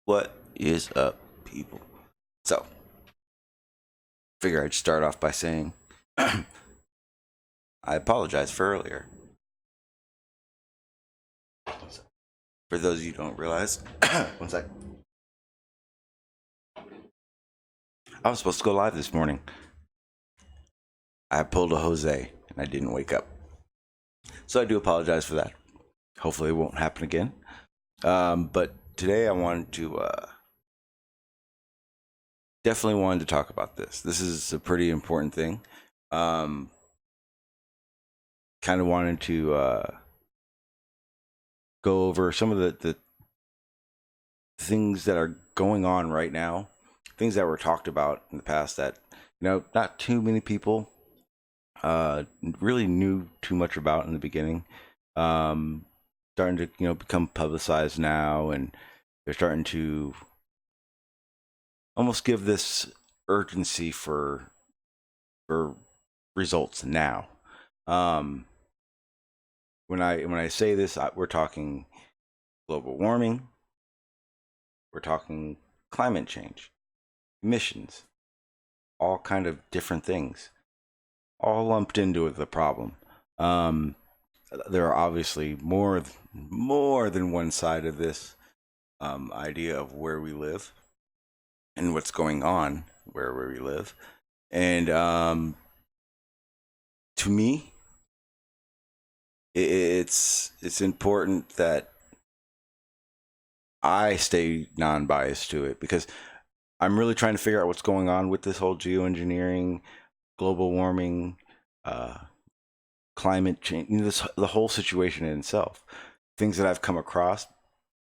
What is up, people? So, figure I'd start off by saying I apologize for earlier. For those of you who don't realize, one sec. I was supposed to go live this morning. I pulled a Jose and I didn't wake up. So I do apologize for that. Hopefully it won't happen again. But today I wanted to definitely wanted to talk about this. This is a pretty important thing. Kind of wanted to go over some of the things that are going on right now, things that were talked about in the past that, you know, not too many people really knew too much about in the beginning. Starting to, you know, become publicized now, and they're starting to almost give this urgency for results now. When I say this, we're talking global warming, we're talking climate change, emissions, all kind of different things, all lumped into the problem. There are obviously more than one side of this idea of where we live and what's going on where we live. And to me, it's important that I stay non-biased to it, because I'm really trying to figure out what's going on with this whole geoengineering, global warming, climate change, you know, the whole situation in itself. Things that I've come across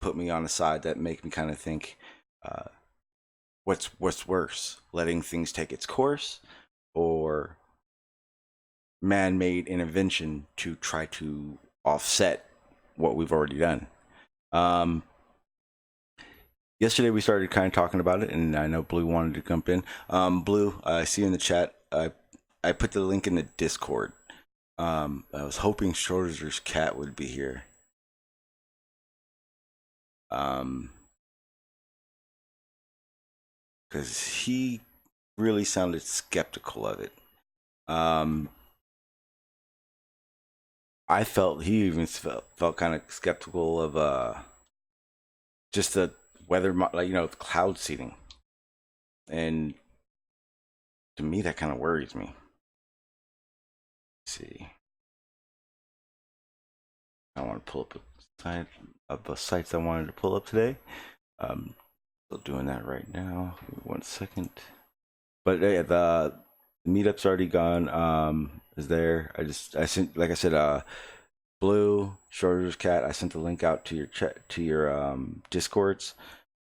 put me on a side that make me kind of think, what's worse, letting things take its course, or man-made intervention to try to offset what we've already done. Yesterday we started kind of talking about it, and I know Blue wanted to jump in. Blue, I see you in the chat. I put the link in the Discord. I was hoping Schrodinger's cat would be here. Because he really sounded skeptical of it. I felt he even felt kind of skeptical of just the weather, like, you know, cloud seeding. And to me, that kind of worries me. see. I want to pull up a site of the sites I wanted to pull up today. Still doing that right now. Give me 1 second. But yeah, the meetup's already gone. Is there? I sent, like I said, Blue Shorter's Cat. I sent the link out to your chat, to your Discords.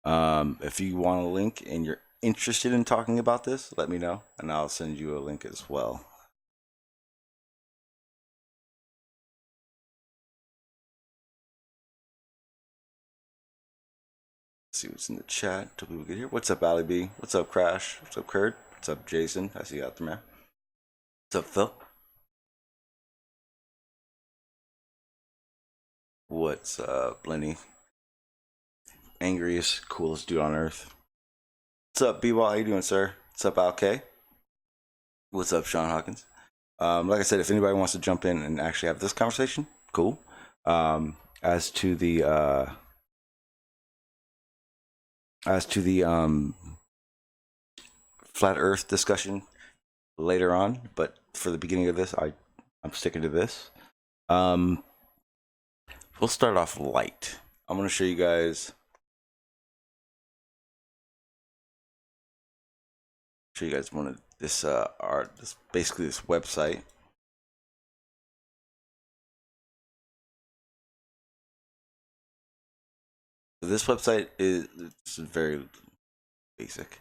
If you want a link and you're interested in talking about this, let me know, and I'll send you a link as well. Let's see what's in the chat until people get here. What's up, Ali B? What's up, Crash? What's up, Kurt? What's up, Jason? I see you out there, man. What's up, Phil? What's up, Lenny? Angriest, coolest dude on earth. What's up, B-Ball? How you doing, sir? What's up, Al K? What's up, Shawn Hawkins? Like I said, if anybody wants to jump in and actually have this conversation, cool. As to the flat Earth discussion later on, but for the beginning of this, I'm sticking to this. We'll start off light. I'm going to show you guys. One of this art. This basically this website. So this website is very basic.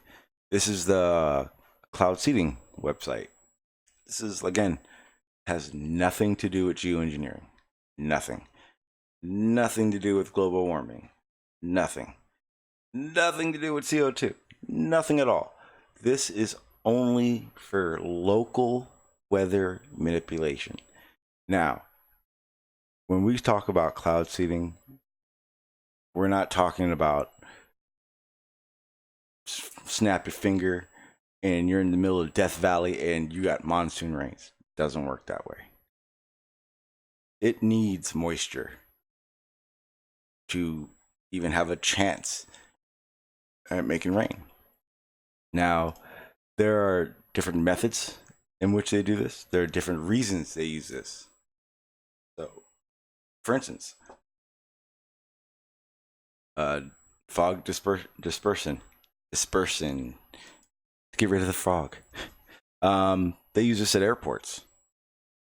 This is the cloud seeding website. This is, again, has nothing to do with geoengineering. Nothing. Nothing to do with global warming. Nothing. Nothing to do with CO2. Nothing at all. This is only for local weather manipulation. Now, when we talk about cloud seeding, we're not talking about snap your finger and you're in the middle of Death Valley and you got monsoon rains. It doesn't work that way. It needs moisture to even have a chance at making rain. Now, there are different methods in which they do this. There are different reasons they use this. So, for instance, fog dispersing. Get rid of the fog. They use this at airports,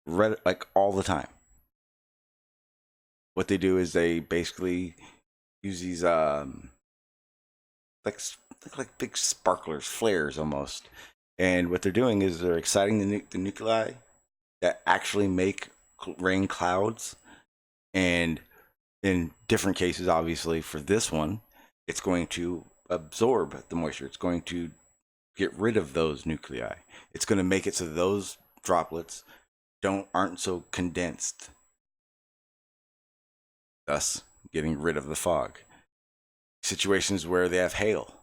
like all the time. What they do is they basically use these like big sparklers, flares almost. And what they're doing is they're exciting the nuclei that actually make rain clouds. And in different cases, obviously, for this one, it's going to absorb the moisture. It's going to get rid of those nuclei. It's going to make it so those droplets aren't so condensed, thus getting rid of the fog. Situations where they have hail,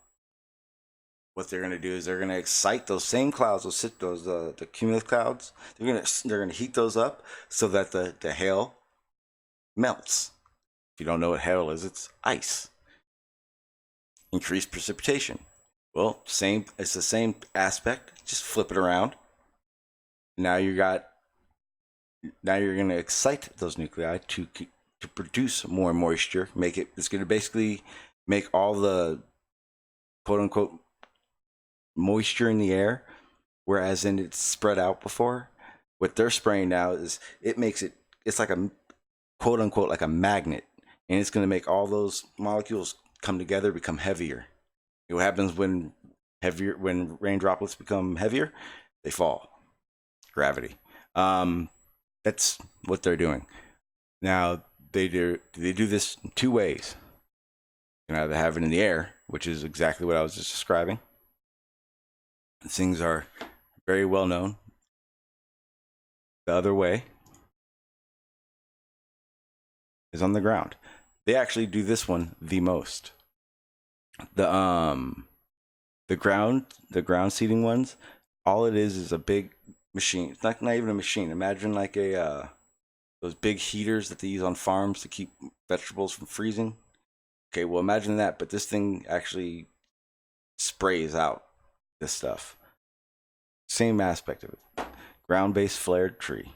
what they're going to do is they're going to excite those same clouds, the cumulus clouds. They're going to heat those up so that the hail melts. If you don't know what hail is, it's ice. Increased precipitation. Well, it's the same aspect. Just flip it around. Now you're going to excite those nuclei to produce more moisture. It's going to basically make all the quote unquote moisture in the air, whereas in it's spread out before. What they're spraying now is it's like a quote unquote like a magnet, and it's going to make all those molecules come together, become heavier. What happens when rain droplets become heavier? They fall. Gravity. That's what they're doing. Now they do this in two ways. You can either have it in the air, which is exactly what I was just describing. These things are very well known. The other way is on the ground. They actually do this one the most. The ground seeding ones, all it is a big machine. It's not even a machine. Imagine like those big heaters that they use on farms to keep vegetables from freezing. Okay, well imagine that, but this thing actually sprays out this stuff. Same aspect of it. Ground-based flared tree.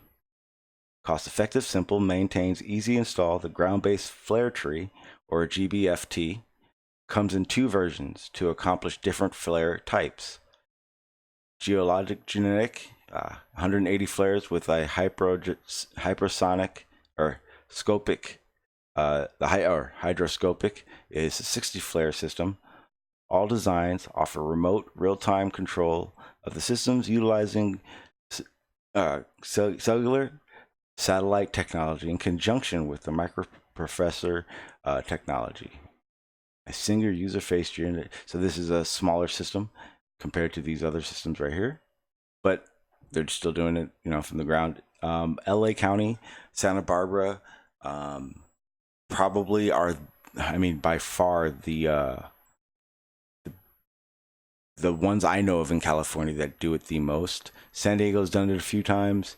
Cost effective, simple, maintains, easy install. The ground based flare tree, or GBFT, comes in 2 versions to accomplish different flare types. Geologic genetic, 180 flares with a hypersonic or scopic. Hydroscopic is a 60 flare system. All designs offer remote real-time control of the systems utilizing cellular satellite technology in conjunction with the microprocessor technology. A single user face unit. So this is a smaller system compared to these other systems right here, but they're still doing it, from the ground. LA County, Santa Barbara, probably are, by far the ones I know of in California that do it the most. San Diego's done it a few times.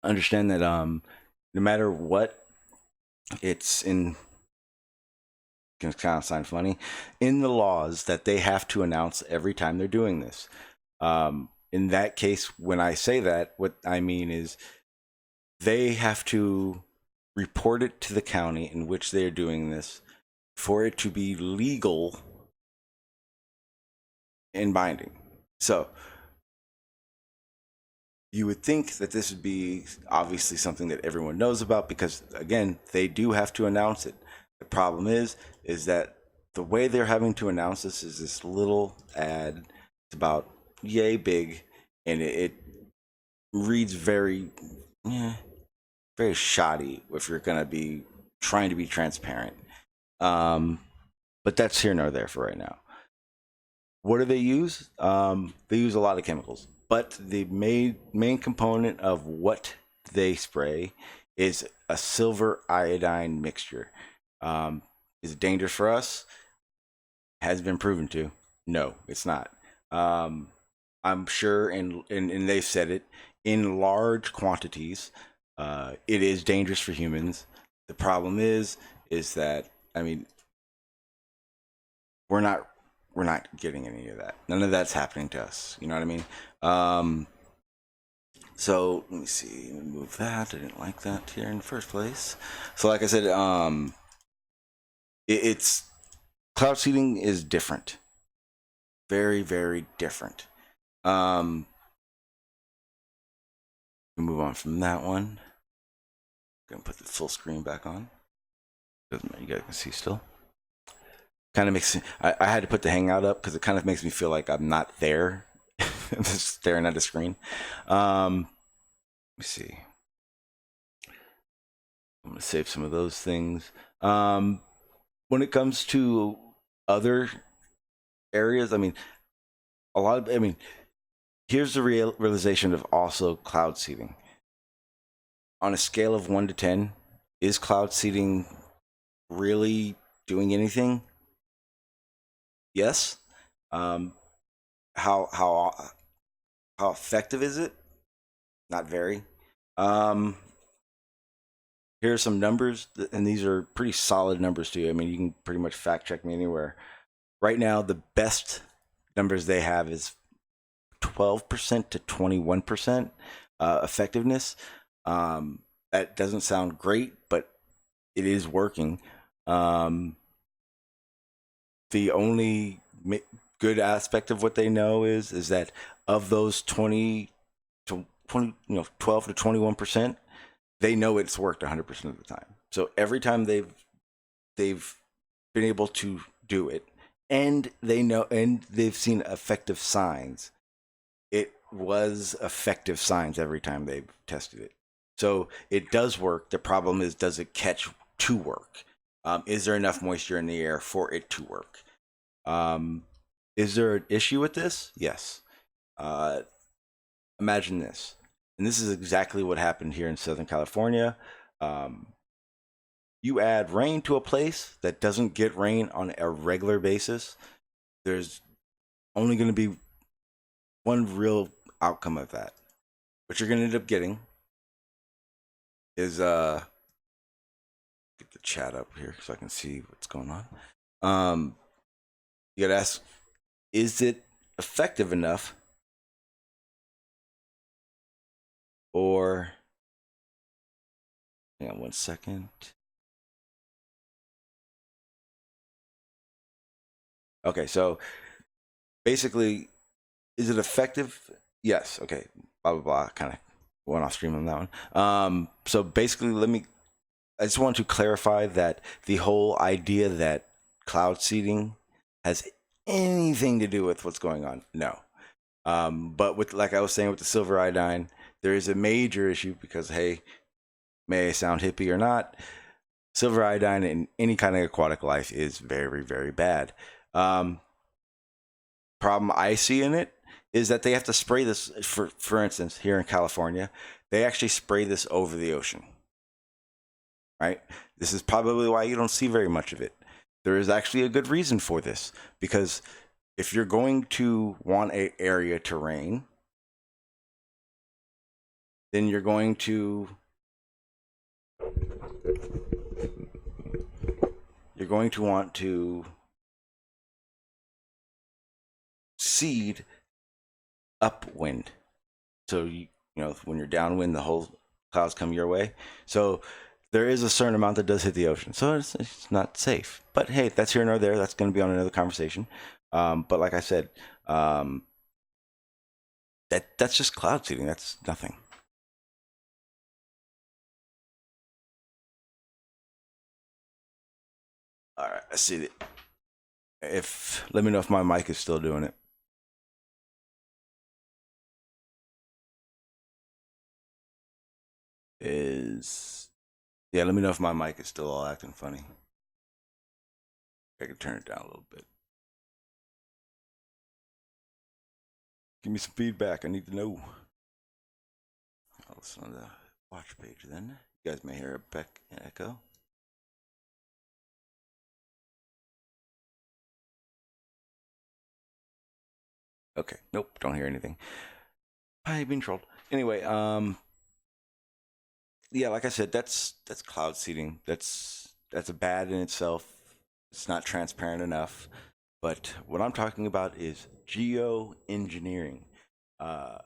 Understand that no matter what, it's in, it's kind of sound funny, in the laws that they have to announce every time they're doing this. In that case, when I say that, what I mean is they have to report it to the county in which they are doing this for it to be legal and binding. So you would think that this would be obviously something that everyone knows about because, again, they do have to announce it. The problem is that the way they're having to announce this is this little ad. It's about yay big, and it reads very shoddy if you're going to be trying to be transparent. But that's here nor there for right now. What do they use? They use a lot of chemicals, but the main component of what they spray is a silver iodine mixture. Is it dangerous for us? Has been proven to. No, it's not. I'm sure, and they've said it, in large quantities, it is dangerous for humans. The problem is that, we're not getting any of that. None of that's happening to us. You know what I mean? So let me see. Let me move that. I didn't like that here in the first place. So like I said, it's cloud seeding is different. Very, very different. Move on from that one. Gonna put the full screen back on. Doesn't matter. You guys can see still. Kind of makes I had to put the hangout up because it kind of makes me feel like I'm not there. I'm just staring at the screen. Let me see. I'm gonna save some of those things. When it comes to other areas, here's the realization of also cloud seeding. On a scale of 1 to 10, is cloud seeding really doing anything? Yes. How effective is it? Not very. Here are some numbers, and these are pretty solid numbers too. You can pretty much fact check me anywhere. Right now, the best numbers they have is 12% to 21% effectiveness. That doesn't sound great, but it is working. The only good aspect of what they know is that of those 12 to 21%, they know it's worked 100% of the time. So every time they've been able to do it, and they know, and they've seen effective signs, it was effective signs every time they've tested it. So it does work. The problem is, does it catch to work? Is there enough moisture in the air for it to work? Is there an issue with this? Yes. Imagine this. And this is exactly what happened here in Southern California. You add rain to a place that doesn't get rain on a regular basis, there's only going to be one real outcome of that. What you're going to end up getting is get the chat up here so I can see what's going on. You got to ask, is it effective enough or hang on 1 second. Okay, so basically, is it effective? Yes. Okay. Blah blah blah. Kind of went off stream on that one. So basically, I just want to clarify that the whole idea that cloud seeding has anything to do with what's going on, no. But with, like I was saying, with the silver iodine, there is a major issue because, hey, may I sound hippie or not, silver iodine in any kind of aquatic life is very, very bad. Problem I see in it is that they have to spray this. For instance, here in California, they actually spray this over the ocean. Right? This is probably why you don't see very much of it. There is actually a good reason for this, because if you're going to want an area to rain, then you're going to want to seed upwind. So you know, when you're downwind, the whole clouds come your way. So there is a certain amount that does hit the ocean, so it's not safe. But hey, that's here nor there. That's going to be on another conversation. But like I said, that's just cloud seeding. That's nothing. All right, I see it. Let me know if my mic is still doing it. Yeah, let me know if my mic is still all acting funny. I can turn it down a little bit. Give me some feedback. I need to know. I'll listen on the watch page then. You guys may hear an echo. Okay, nope, don't hear anything. I've been trolled. Anyway, yeah, like I said, that's cloud seeding. That's a bad in itself. It's not transparent enough. But what I'm talking about is geoengineering. I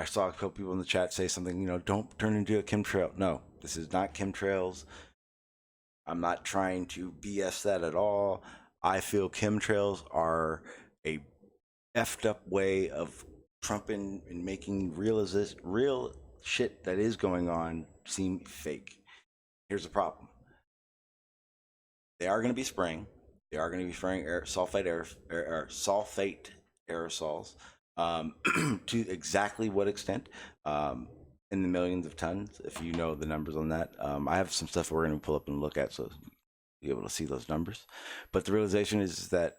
saw a couple people in the chat say something, don't turn into a chemtrail. No, this is not chemtrails. I'm not trying to BS that at all. I feel chemtrails are a effed up way of trumping and making real shit that is going on seem fake. Here's the problem. They are going to be spraying. They are going to be spraying sulfate aerosols. To exactly what extent? In the millions of tons, if you know the numbers on that. I have some stuff we're going to pull up and look at, so you'll be able to see those numbers. But the realization is that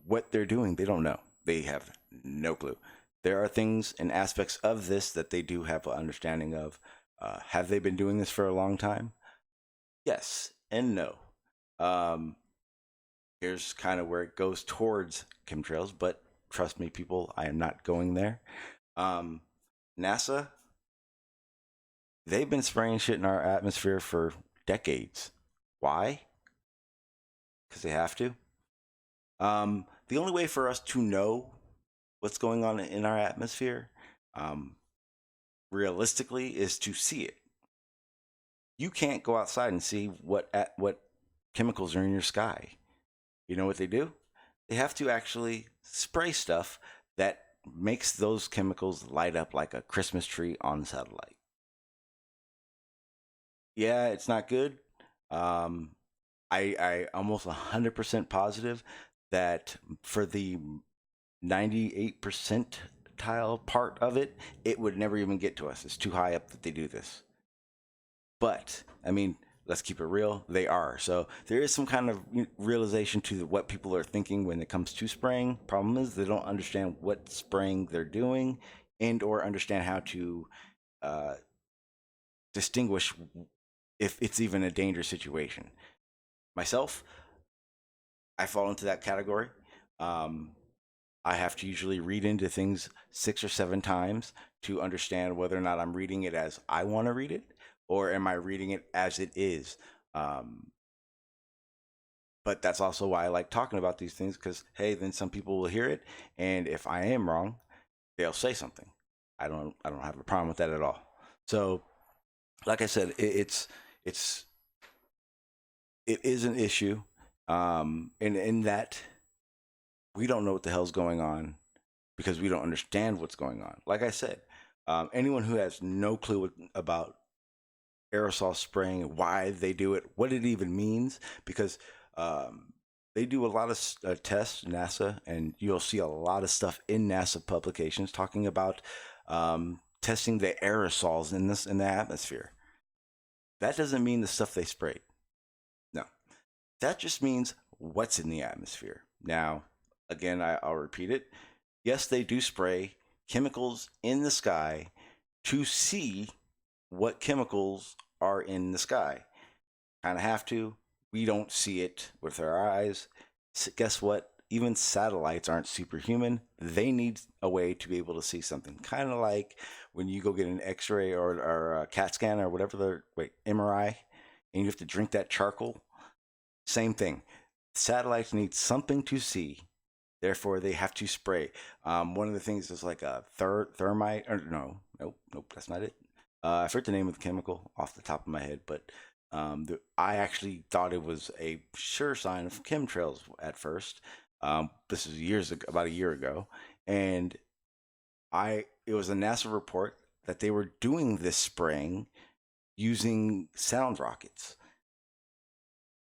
what they're doing, they don't know. They have no clue. There are things and aspects of this that they do have an understanding of. Have they been doing this for a long time? Yes and no. Here's kind of where it goes towards chemtrails, but trust me, people, I am not going there. NASA, they've been spraying shit in our atmosphere for decades. Why? Because they have to. The only way for us to know what's going on in our atmosphere, realistically, is to see it. You can't go outside and see what chemicals are in your sky. You know what they do? They have to actually spray stuff that makes those chemicals light up like a Christmas tree on satellite. Yeah, it's not good. I almost 100% positive that for the 98 percentile part of it, it would never even get to us. It's too high up that they do this. But I mean, let's keep it real. They are. So there is some kind of realization to what people are thinking when it comes to spraying. Problem is they don't understand what spraying they're doing and or understand how to distinguish if it's even a dangerous situation. Myself, I fall into that category. I have to usually read into things 6 or 7 times to understand whether or not I'm reading it as I want to read it, or am I reading it as it is. But that's also why I like talking about these things, because hey, then some people will hear it, and if I am wrong, they'll say something. I don't have a problem with that at all. So, like I said, it is an issue, and in that we don't know what the hell's going on because we don't understand what's going on. Like I said, anyone who has no clue about aerosol spraying, why they do it, what it even means, because they do a lot of tests, NASA, and you'll see a lot of stuff in NASA publications talking about testing the aerosols in the atmosphere. That doesn't mean the stuff they sprayed. No, that just means what's in the atmosphere. Now, again, I'll repeat it. Yes, they do spray chemicals in the sky to see what chemicals are in the sky. Kind of have to. We don't see it with our eyes. So guess what? Even satellites aren't superhuman. They need a way to be able to see something. Kind of like when you go get an X-ray or a CAT scan or whatever MRI, and you have to drink that charcoal. Same thing. Satellites need something to see. Therefore, they have to spray. One of the things is like a thermite. Or nope, that's not it. I forget the name of the chemical off the top of my head, but I actually thought it was a sure sign of chemtrails at first. This is about a year ago, and it was a NASA report that they were doing this spraying using sound rockets.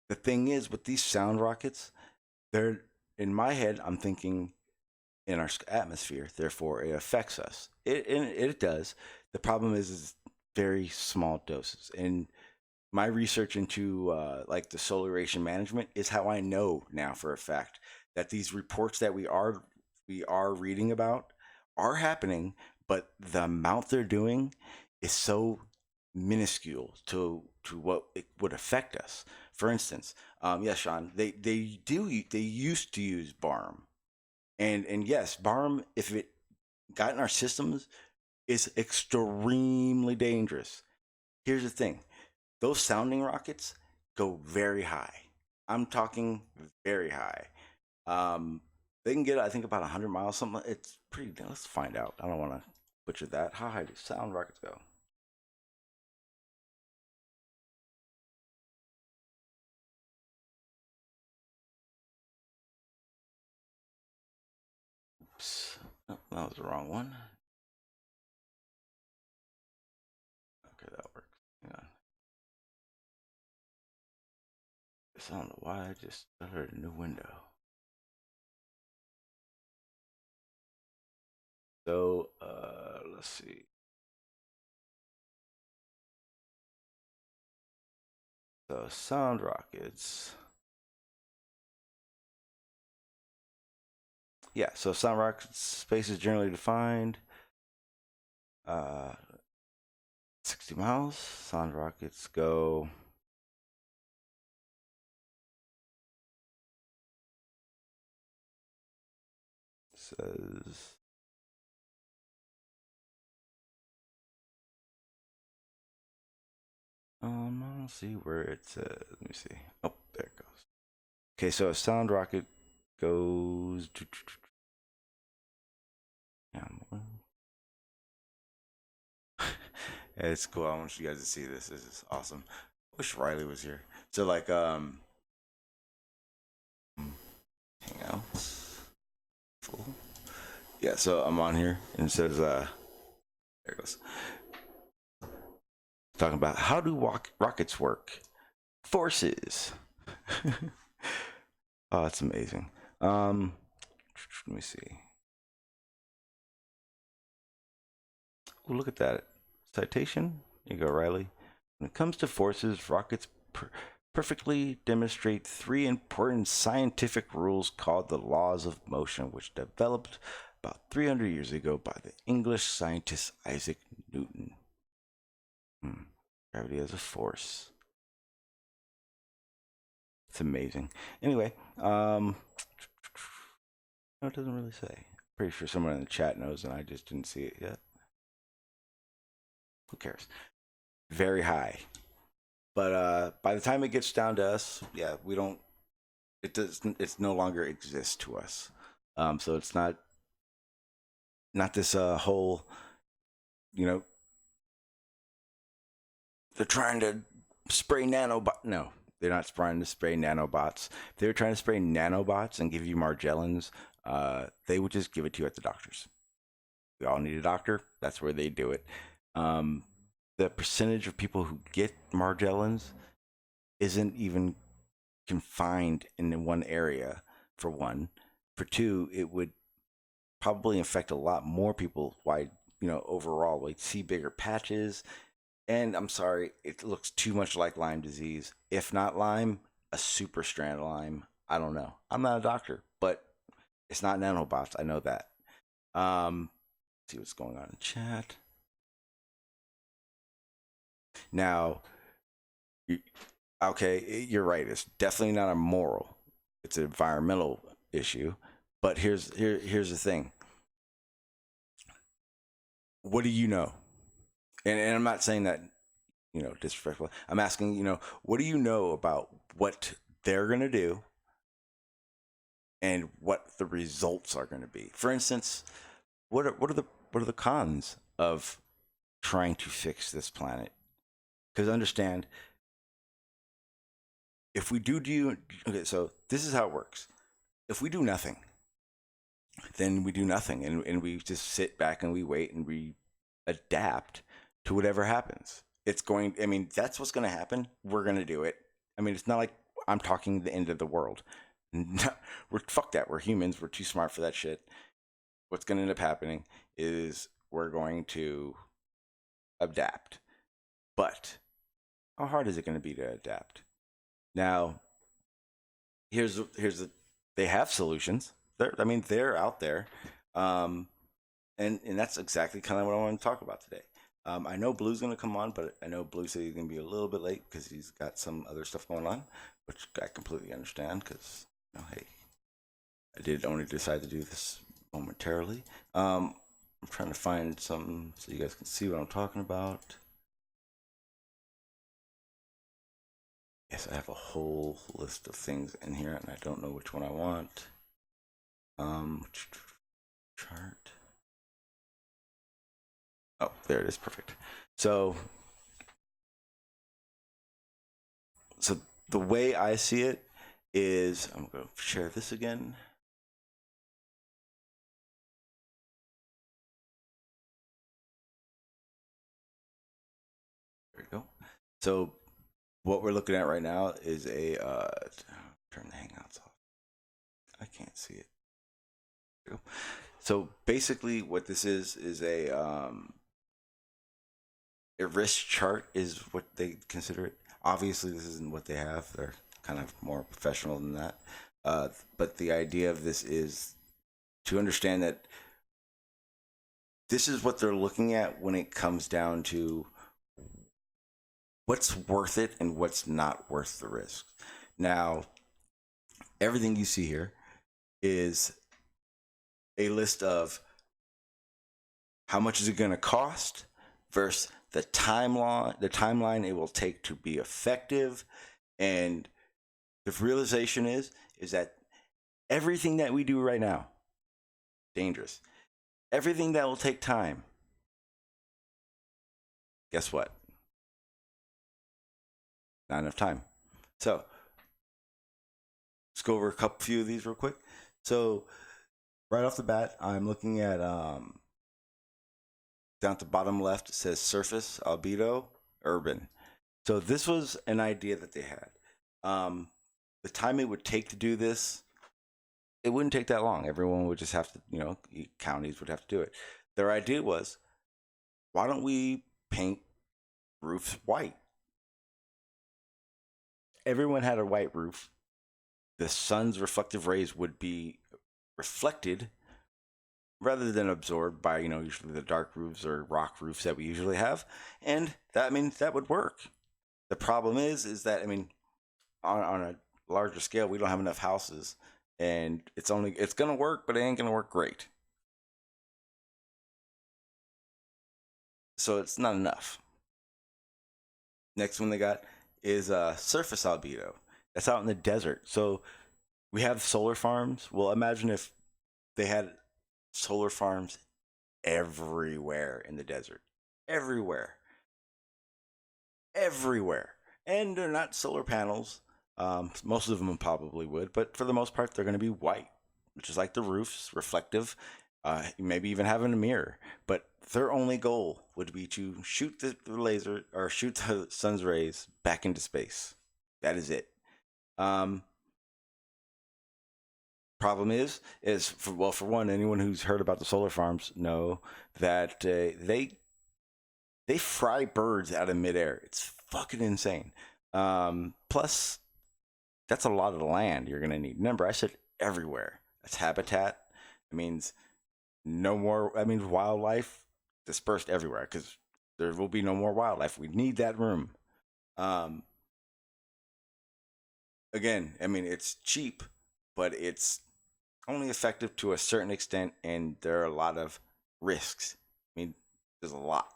The thing is, with these sound rockets, they're in my head. I'm thinking in our atmosphere, therefore it affects us. It does. The problem is very small doses. And my research into like the solar radiation management is how I know now for a fact that these reports that we are reading about are happening, but the amount they're doing is so minuscule to what it would affect us. For instance, yes, Shawn, they used to use barm, and yes, barm, if it got in our systems, is extremely dangerous. Here's the thing: those sounding rockets go very high. I'm talking very high. They can get, I think, about 100 miles. Something. It's pretty. Let's find out. I don't want to butcher that. How high do sound rockets go? Oops. Oh, that was the wrong one. Okay, that works. Hang on. I don't know why I just started a new window. So, let's see. So, sound rockets. Yeah, so sound rockets space is generally defined. 60 miles. Sound rockets go. Says. I don't see where it says. Let me see. Oh, there it goes. Okay, so a sound rocket goes. It's cool. I want you guys to see this. This is awesome. Wish Riley was here. So like hangouts. Full. Yeah, so I'm on here and it says there it goes. Talking about how do rockets work? Forces. Oh, that's amazing. Let me see. Oh, look at that. Citation. Here you go, Riley. When it comes to forces, rockets perfectly demonstrate three important scientific rules called the laws of motion, which developed about 300 years ago by the English scientist Isaac Newton. Gravity as a force. It's amazing. Anyway, no, it doesn't really say. Pretty sure someone in the chat knows, and I just didn't see it yet. Who cares? Very high. But by the time it gets down to us, yeah, we don't. It does. It's no longer exist to us. So it's not this whole they're trying to spray nanobot. No, they're not trying to spray nanobots. If they were trying to spray nanobots and give you Margellans, they would just give it to you at the doctor's. We all need a doctor. That's where they do it. The percentage of people who get Margellans isn't even confined in one area, for one. For two, it would probably infect a lot more people wide, overall. We'd see bigger patches. And I'm sorry, it looks too much like Lyme disease. If not Lyme, a super strand Lyme. I don't know. I'm not a doctor, but it's not nanobots. I know that. See what's going on in chat. Now, okay, you're right. It's definitely not a moral. It's an environmental issue. But here's the thing. What do you know? And I'm not saying that, disrespectful. I'm asking, what do you know about what they're going to do and what the results are going to be? For instance, what are the cons of trying to fix this planet? Because understand, if we do okay, so this is how it works. If we do nothing, then we do nothing, and we just sit back and we wait and we adapt to whatever happens. That's what's going to happen. We're going to do it. It's not like I'm talking the end of the world. Fuck that. We're humans. We're too smart for that shit. What's going to end up happening is we're going to adapt. But how hard is it going to be to adapt? Now, they have solutions. They're out there. And that's exactly kind of what I want to talk about today. I know Blue's going to come on, but I know Blue said he's going to be a little bit late because he's got some other stuff going on, which I completely understand because, hey, I did only decide to do this momentarily. I'm trying to find something so you guys can see what I'm talking about. Yes, I have a whole list of things in here, and I don't know which one I want. Chart. Oh, there it is. Perfect. So the way I see it is, I'm going to share this again. There we go. So what we're looking at right now is turn the Hangouts off. I can't see it. There we go. So basically what this is a risk chart is what they consider it. Obviously, this isn't what they have. They're kind of more professional than that. But the idea of this is to understand that this is what they're looking at when it comes down to what's worth it and what's not worth the risk. Now, everything you see here is a list of how much is it going to cost versus the timeline it will take to be effective. And the realization is that everything that we do right now, dangerous. Everything that will take time, guess what? Not enough time. So let's go over a few of these real quick. So right off the bat, I'm looking at down at the bottom left, it says surface, albedo, urban. So this was an idea that they had. The time it would take to do this, it wouldn't take that long. Everyone would just have to, counties would have to do it. Their idea was, why don't we paint roofs white? Everyone had a white roof. The sun's reflective rays would be reflected rather than absorbed by, usually the dark roofs or rock roofs that we usually have. And that would work. The problem is that, on a larger scale, we don't have enough houses, and it's going to work, but it ain't going to work great. So it's not enough. Next one they got is surface albedo. That's out in the desert. So we have solar farms. Well, imagine if they had solar farms everywhere in the desert. everywhere, everywhere. And they're not solar panels. Most of them probably would, but for the most part, they're going to be white, which is like the roofs, reflective, maybe even having a mirror. But their only goal would be to shoot the laser or shoot the sun's rays back into space. That is it. Um, Problem is for one, anyone who's heard about the solar farms know that they fry birds out of midair. It's fucking insane. Plus, that's a lot of land you're gonna need. Remember, I said everywhere. That's habitat. It means no more. I mean, wildlife dispersed everywhere because there will be no more wildlife. We need that room. Um, Again, I mean, it's cheap, but it's only effective to a certain extent, and there are a lot of risks. I mean, there's a lot.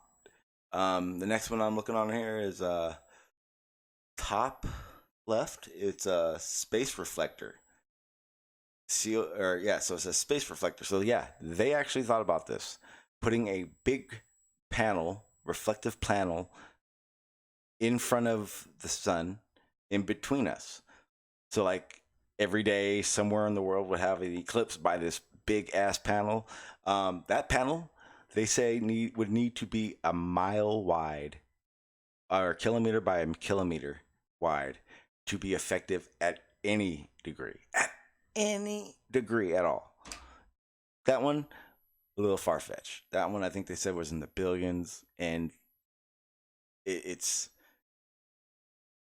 The next one I'm looking on here is top left. It's a space reflector. So it's a space reflector. So yeah, they actually thought about this, putting a big panel, reflective panel, in front of the sun, in between us. So like every day, somewhere in the world would have an eclipse by this big ass panel. That panel, they say, would need to be a mile wide, or a kilometer by a kilometer wide, to be effective at any degree. At any degree at all. That one, a little far fetched. That one, I think they said, was in the billions, and it's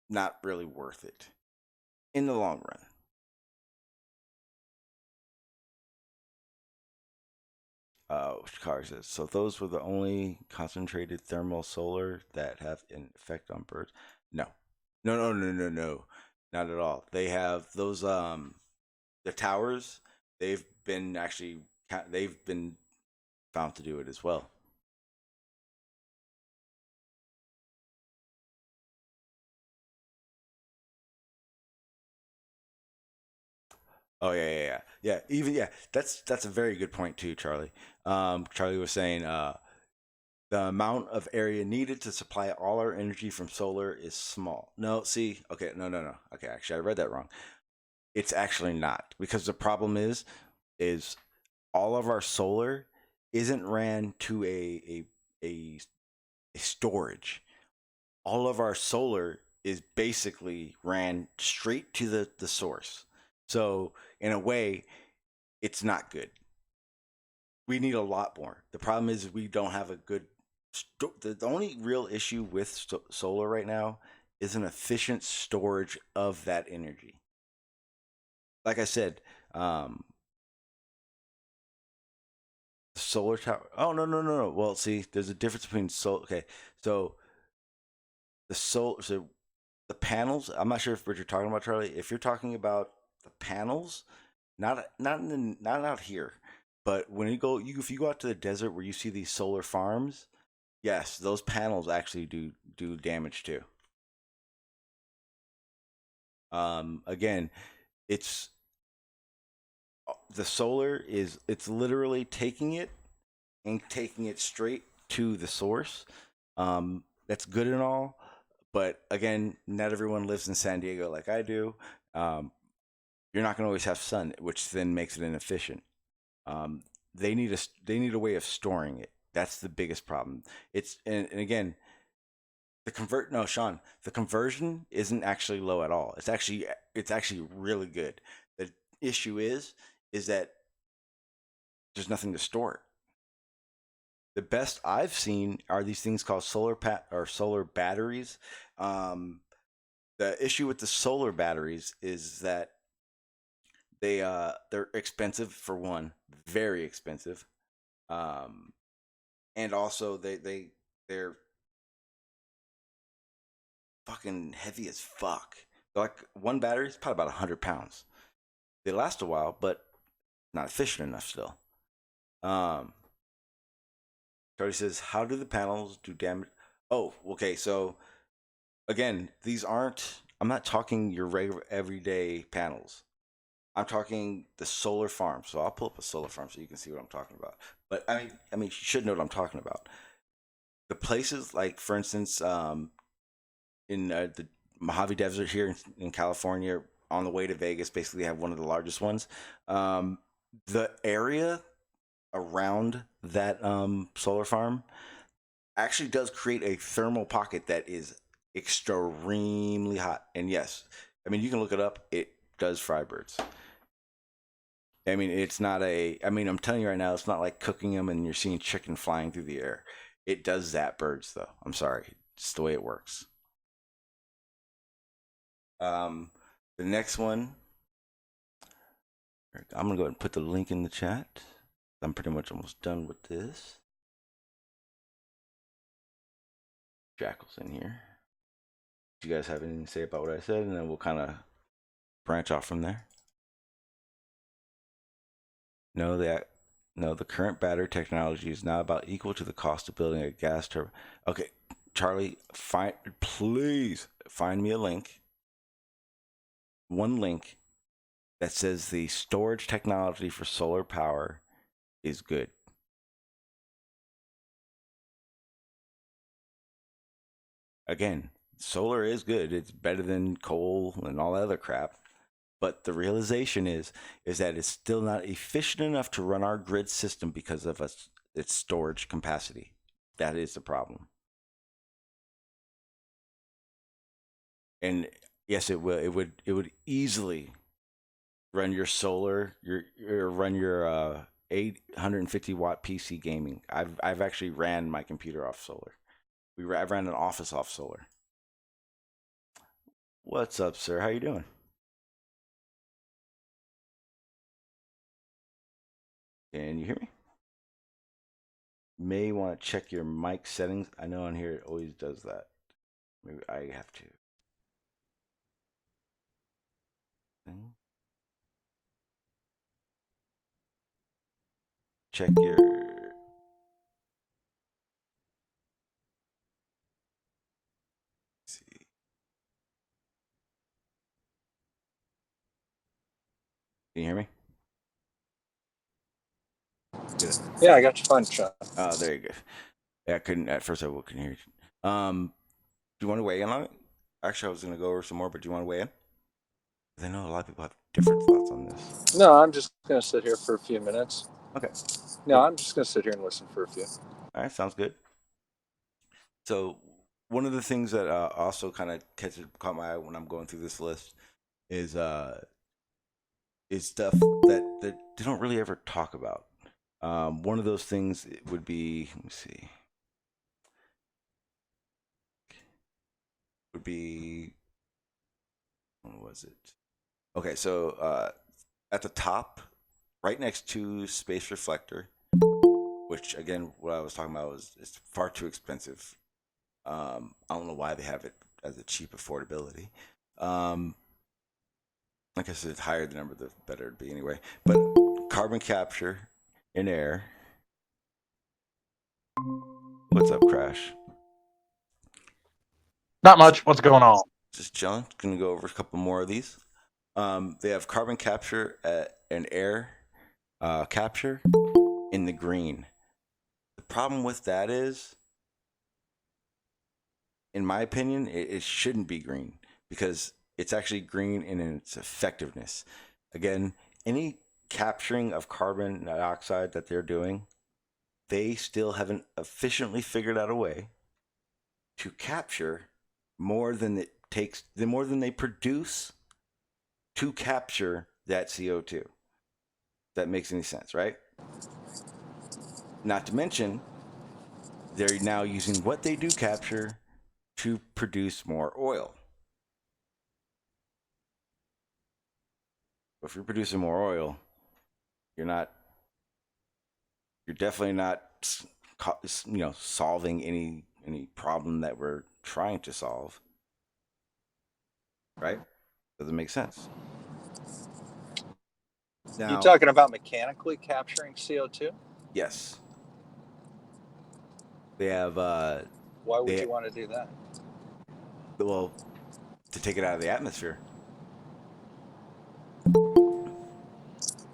not really worth it in the long run. Which cars is so those were the only concentrated thermal solar that have an effect on birds. No, no, no, no, no, no, not at all. They have those the towers. They've been actually they've been found to do it as well. Oh yeah, yeah, yeah, yeah. Even yeah, that's a very good point too, Charlie. Charlie was saying the amount of area needed to supply all our energy from solar is small. No, see, okay, no, no, no. Okay, actually, I read that wrong. It's actually not, because the problem is all of our solar isn't ran to a, a storage. All of our solar is basically ran straight to the source. So in a way, it's not good. We need a lot more. The problem is we don't have a good. The only real issue with solar right now is an efficient storage of that energy. Like I said, solar tower. Oh no, no, no, no. Well, see, there's a difference between solar. Okay, so so the panels. I'm not sure if what you're talking about, Charlie. If you're talking about the panels, not out here, but when you go, if you go out to the desert where you see these solar farms, yes, those panels actually do damage too. Again, it's the solar is it's literally taking it and taking it straight to the source. That's good and all, but again, not everyone lives in San Diego like I do. Um, you're not going to always have sun, which then makes it inefficient. Um, they need a way of storing it. That's the biggest problem. And again, Sean, the conversion isn't actually low at all. It's actually really good. The issue is that there's nothing to store it. The best I've seen are these things called solar batteries. Um, the issue with the solar batteries is that they're expensive for one, very expensive, um, and also they're fucking heavy as fuck. Like one battery is probably about 100 pounds. They last a while, but not efficient enough still. Um, Cody says, "How do the panels do damage?" Oh, okay. So again, these aren't. I'm not talking your regular everyday panels. I'm talking the solar farm. So I'll pull up a solar farm so you can see what I'm talking about. But I mean, you should know what I'm talking about. the places like, for instance, in the Mojave Desert here in California, on the way to Vegas, basically have one of the largest ones. The area around that solar farm actually does create a thermal pocket that is extremely hot. And yes, I mean, you can look it up. It does fry birds. I mean, it's not I'm telling you right now, it's not like cooking them and you're seeing chicken flying through the air. It does zap birds, though. I'm sorry. It's the way it works. The next one, I'm going to go ahead and put the link in the chat. I'm pretty much almost done with this. Jackal's in here. Do you guys have anything to say about what I said? And then we'll kind of branch off from there. No, the current battery technology is now about equal to the cost of building a gas turbine. Okay, Charlie, please find me a link. One link that says the storage technology for solar power is good. Again, solar is good. It's better than coal and all that other crap. But the realization is that it's still not efficient enough to run our grid system because of its storage capacity. That is the problem. And yes, it will. It would easily run your solar, run your 850 watt PC gaming. I've actually ran my computer off solar. I ran an office off solar. What's up, sir? How you doing? Can you hear me? May want to check your mic settings. I know on here it always does that. Maybe I have to. Check your. Let's see. Can you hear me? Yeah, I got you fine, Sean. Oh, there you go. Yeah, I couldn't at first. I couldn't hear you. Do you want to weigh in on it? Actually, I was going to go over some more, but do you want to weigh in? I know a lot of people have different thoughts on this. No, I'm just going to sit here for a few minutes. Okay. No, I'm just going to sit here and listen for a few. All right, sounds good. So one of the things that also kind of caught my eye when I'm going through this list is stuff that they don't really ever talk about. One of those things would be, let me see, would be, what was it? Okay, so at the top, right next to space reflector, which again, what I was talking about was it's far too expensive. I don't know why they have it as a cheap affordability. Like I said, the higher the number, the better it'd be anyway. But carbon capture in air. What's up, Crash? Not much. What's going on? Just chilling. Gonna go over a couple more of these. They have carbon capture and air capture in the green. The problem with that is, in my opinion, it shouldn't be green because it's actually green in its effectiveness. Again, any capturing of carbon dioxide that they're doing, they still haven't efficiently figured out a way to capture more than it takes, more than they produce to capture that CO2. If that makes any sense, right? Not to mention, they're now using what they do capture to produce more oil. If you're producing more oil, you're definitely not, solving any problem that we're trying to solve, right? Doesn't make sense. Now, you talking about mechanically capturing CO2? Yes. They have. Why would you want to do that? Well, to take it out of the atmosphere.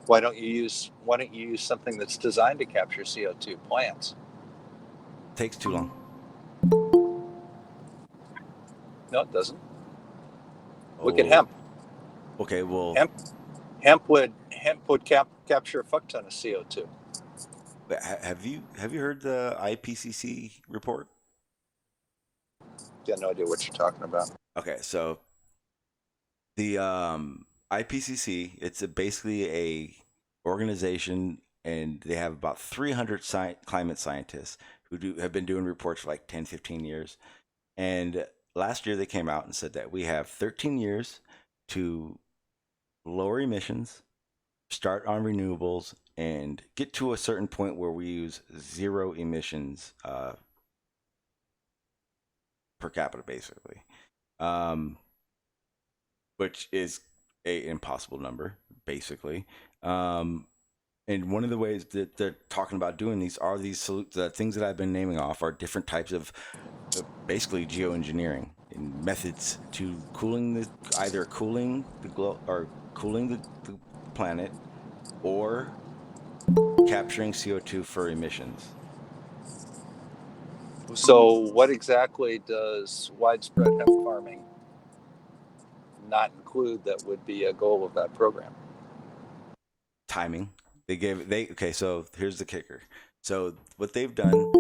Why don't you use something that's designed to capture CO2? Plants. Takes too long. No, it doesn't. Look at hemp. Okay, well, hemp would capture a fuck ton of CO2. have you heard the IPCC report? Got no idea what you're talking about. Okay, so the IPCC, it's basically a organization, and they have about 300 climate scientists who have been doing reports for like 10, 15 years. And last year they came out and said that we have 13 years to lower emissions, start on renewables, and get to a certain point where we use zero emissions per capita, basically, which is a impossible number, basically. And one of the ways that they're talking about doing these are the things that I've been naming off are different types of basically geoengineering and methods to either cooling the globe or cooling the planet, or capturing CO2 for emissions. So what exactly does widespread hemp farming not include that would be a goal of that program? Timing. Okay, so here's the kicker. So what they've done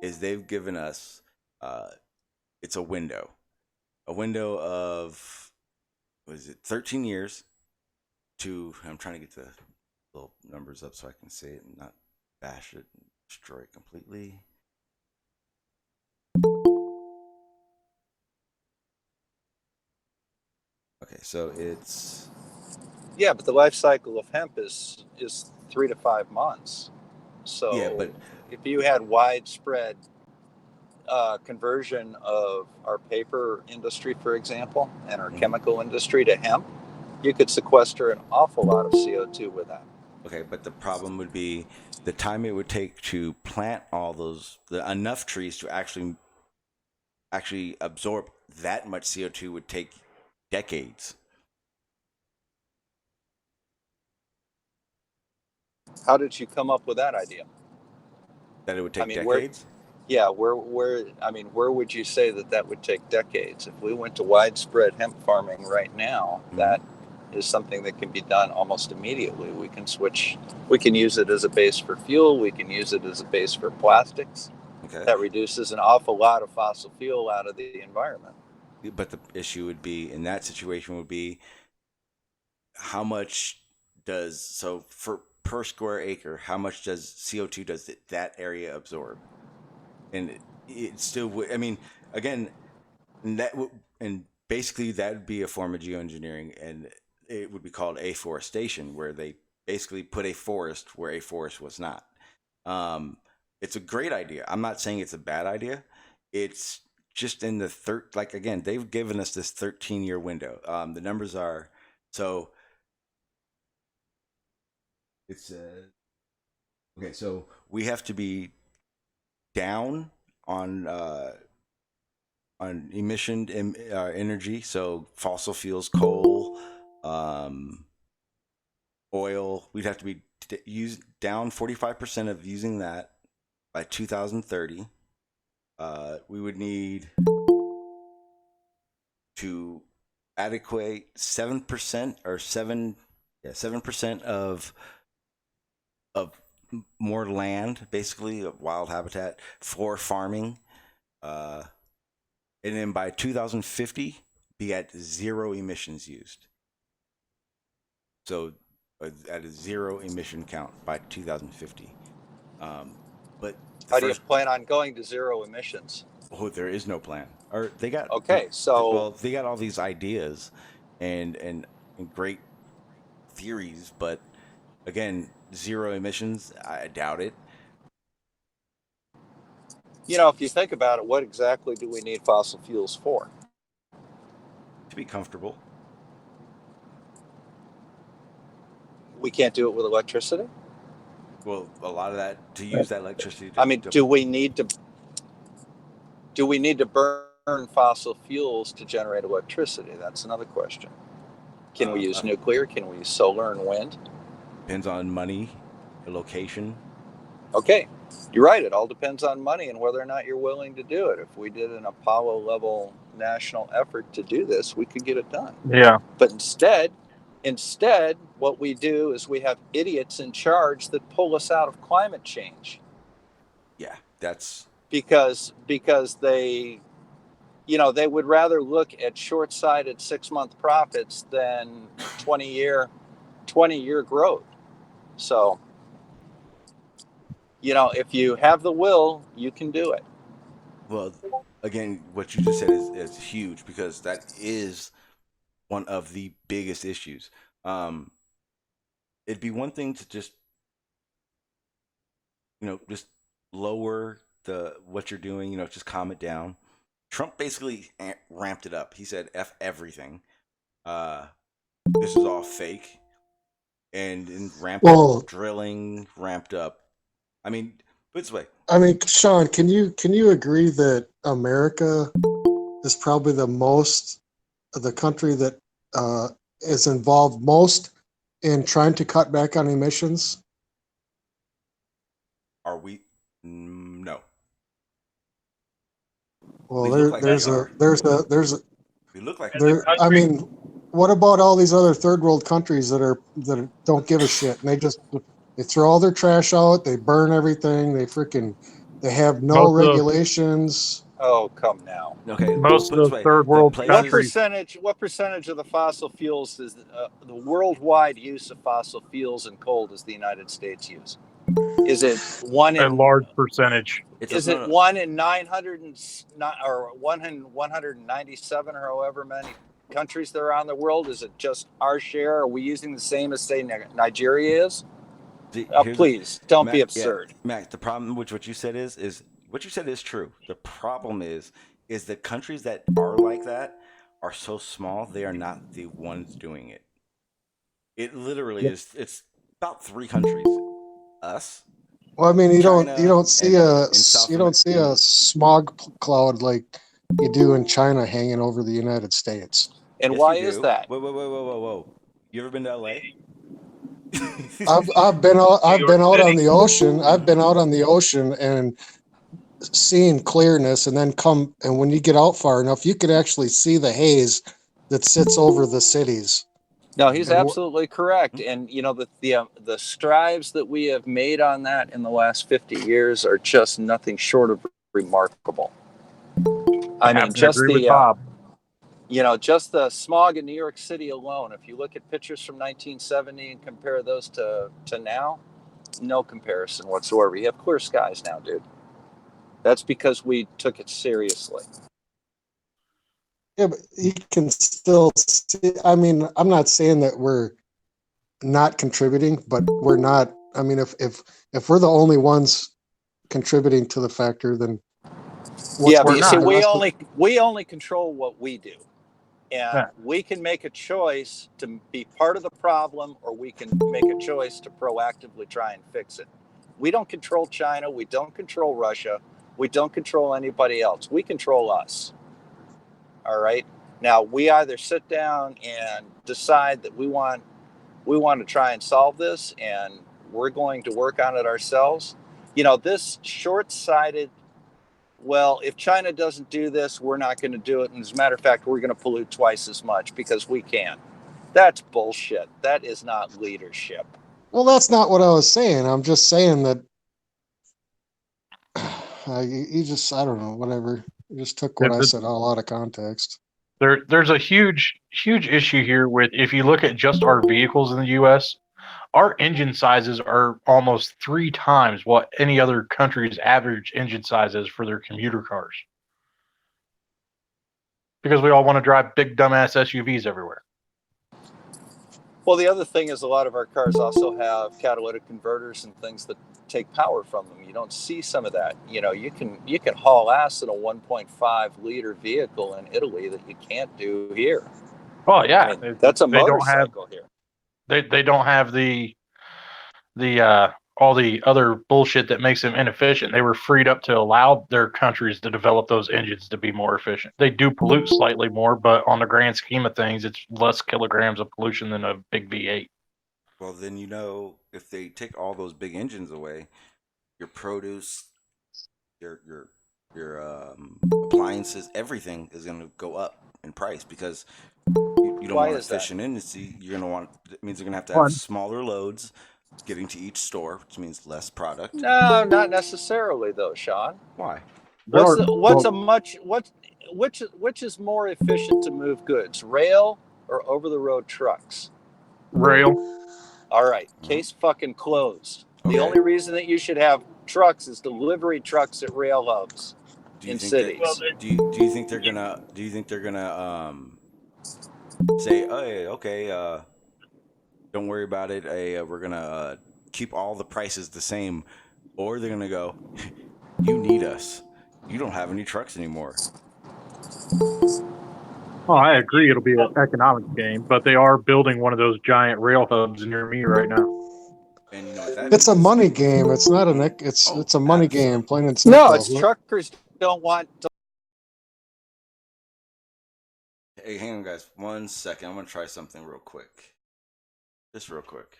is they've given us it's a window of, what is it, 13 years to, I'm trying to get the little numbers up so I can say it and not bash it and destroy it completely. Okay, so it's... Yeah, but the life cycle of hemp is 3 to 5 months. So yeah, but if you had widespread conversion of our paper industry, for example, and our chemical industry to hemp, you could sequester an awful lot of CO2 with that. Okay, but the problem would be the time it would take to plant all enough trees to actually absorb that much CO2 would take decades. How did you come up with that idea? That it would take decades? Where would you say that would take decades? If we went to widespread hemp farming right now, that is something that can be done almost immediately. We can use it as a base for fuel. We can use it as a base for plastics. Okay. That reduces an awful lot of fossil fuel out of the environment. But the issue would be, in that situation, would be how much per square acre, how much does CO2 does that area absorb? And it still would, I mean, again, and basically that would be a form of geoengineering, and it would be called afforestation, where they basically put a forest where a forest was not. It's a great idea. I'm not saying it's a bad idea. It's just in the again, they've given us this 13-year window. The numbers are, so it's okay. So we have to be down on emission energy. So fossil fuels, coal, oil. We'd have to be down 45% of using that by 2030. We would need to adequate 7% or 7% of more land, basically of wild habitat for farming, and then by 2050 be at zero emissions used. So at a zero emission count by 2050. But how do you plan on going to zero emissions? Oh, there is no plan. Or they got they got all these ideas and great theories, but again, zero emissions, I doubt it. If you think about it, what exactly do we need fossil fuels for? To be comfortable. We can't do it with electricity? Well, a lot of that, to use that electricity. Do we need to burn fossil fuels to generate electricity? That's another question. Can we use nuclear? Can we use solar and wind? Depends on money, location. Okay, you're right. It all depends on money and whether or not you're willing to do it. If we did an Apollo level national effort to do this, we could get it done. Yeah. But instead, what we do is we have idiots in charge that pull us out of climate change. Yeah, that's because they, they would rather look at short-sighted 6-month profits than 20-year growth. So, if you have the will, you can do it. well. Again, what you just said is huge because that is one of the biggest issues. It'd be one thing to just just lower the what you're doing, just calm it down. Trump basically ramped it up. He said F everything. This is all fake. And ramped up drilling, ramped up. I mean, put it this way. I mean, Shawn, can you agree that America is probably the country that is involved most in trying to cut back on emissions? Are we? No. Well, there's a. We look like I mean, what about all these other third world countries that don't give a shit and they throw all their trash out, they burn everything, they have no regulations. Oh, come now. Okay, most of the third world countries. What percentage of the fossil fuels is the worldwide use of fossil fuels and coal does the United States use? Is it a large percentage? Is it 1 in 900 or 1 in 197 or however many countries there are in the world? Is it just our share? Are we using the same as say Nigeria is? Please don't be absurd, Max. The problem with what you said is what you said is true. The problem is the countries that are like that are so small they are not the ones doing it. It literally is. It's about 3 countries. Us. Well, I mean, you China, don't see a smog cloud like you do in China hanging over the United States. And why is that? Whoa! You ever been to LA? I've been out on the ocean. I've been out on the ocean and seen clearness, and when you get out far enough, you could actually see the haze that sits over the cities. No, he's absolutely correct. And the strides that we have made on that in the last 50 years are just nothing short of remarkable. I mean, just the smog in New York City alone. If you look at pictures from 1970 and compare those to now, no comparison whatsoever. You have clear skies now, dude. That's because we took it seriously. Yeah, but you can still see. I mean, I'm not saying that we're not contributing, but we're not. I mean, if we're the only ones contributing to the factor, then but you see, we only control what we do, and we can make a choice to be part of the problem, or we can make a choice to proactively try and fix it. We don't control China. We don't control Russia. We don't control anybody else. We control us. All right. Now we either sit down and decide that we want to try and solve this, and we're going to work on it ourselves. This short-sighted. Well, if China doesn't do this, we're not going to do it. And as a matter of fact, we're going to pollute twice as much because we can. That's bullshit. That is not leadership. Well, that's not what I was saying. I'm just saying that you just, I don't know, whatever. You just took what I said all out of context. There's a huge issue here with, if you look at just our vehicles in the U.S., our engine sizes are almost 3 times what any other country's average engine size is for their commuter cars. Because we all want to drive big dumbass SUVs everywhere. Well, the other thing is a lot of our cars also have catalytic converters and things that take power from them. You don't see some of that. You can haul ass in a 1.5 liter vehicle in Italy that you can't do here. Well, yeah, I mean, that's a motorcycle here. They don't have the all the other bullshit that makes them inefficient. They were freed up to allow their countries to develop those engines to be more efficient. They do pollute slightly more, but on the grand scheme of things, it's less kilograms of pollution than a big V8. Well, then if they take all those big engines away, your produce, your appliances, everything is going to go up in price because you don't Why want is that? efficient industry. You're going to want, it means you're going to have One. smaller loads getting to each store, which means less product. No, not necessarily though, Shawn. Why? There are Which is more efficient to move goods, rail or over the road trucks? rail. All right, Mhm. case fucking closed. Okay. The only reason that you should have trucks is delivery trucks at rail hubs in cities. Do you think they're gonna say, oh, hey, okay, don't worry about it. We're gonna keep all the prices the same, or they're gonna go, you need us. You don't have any trucks anymore. Oh, I agree. It'll be an economics game, but they are building one of those giant rail hubs near me right now. And you know what that It's a means? money game. It's not an. It's a money game, plain and simple. No, it's truckers don't want to. Hey, hang on, guys. 1 second. I'm gonna try something real quick. Just real quick.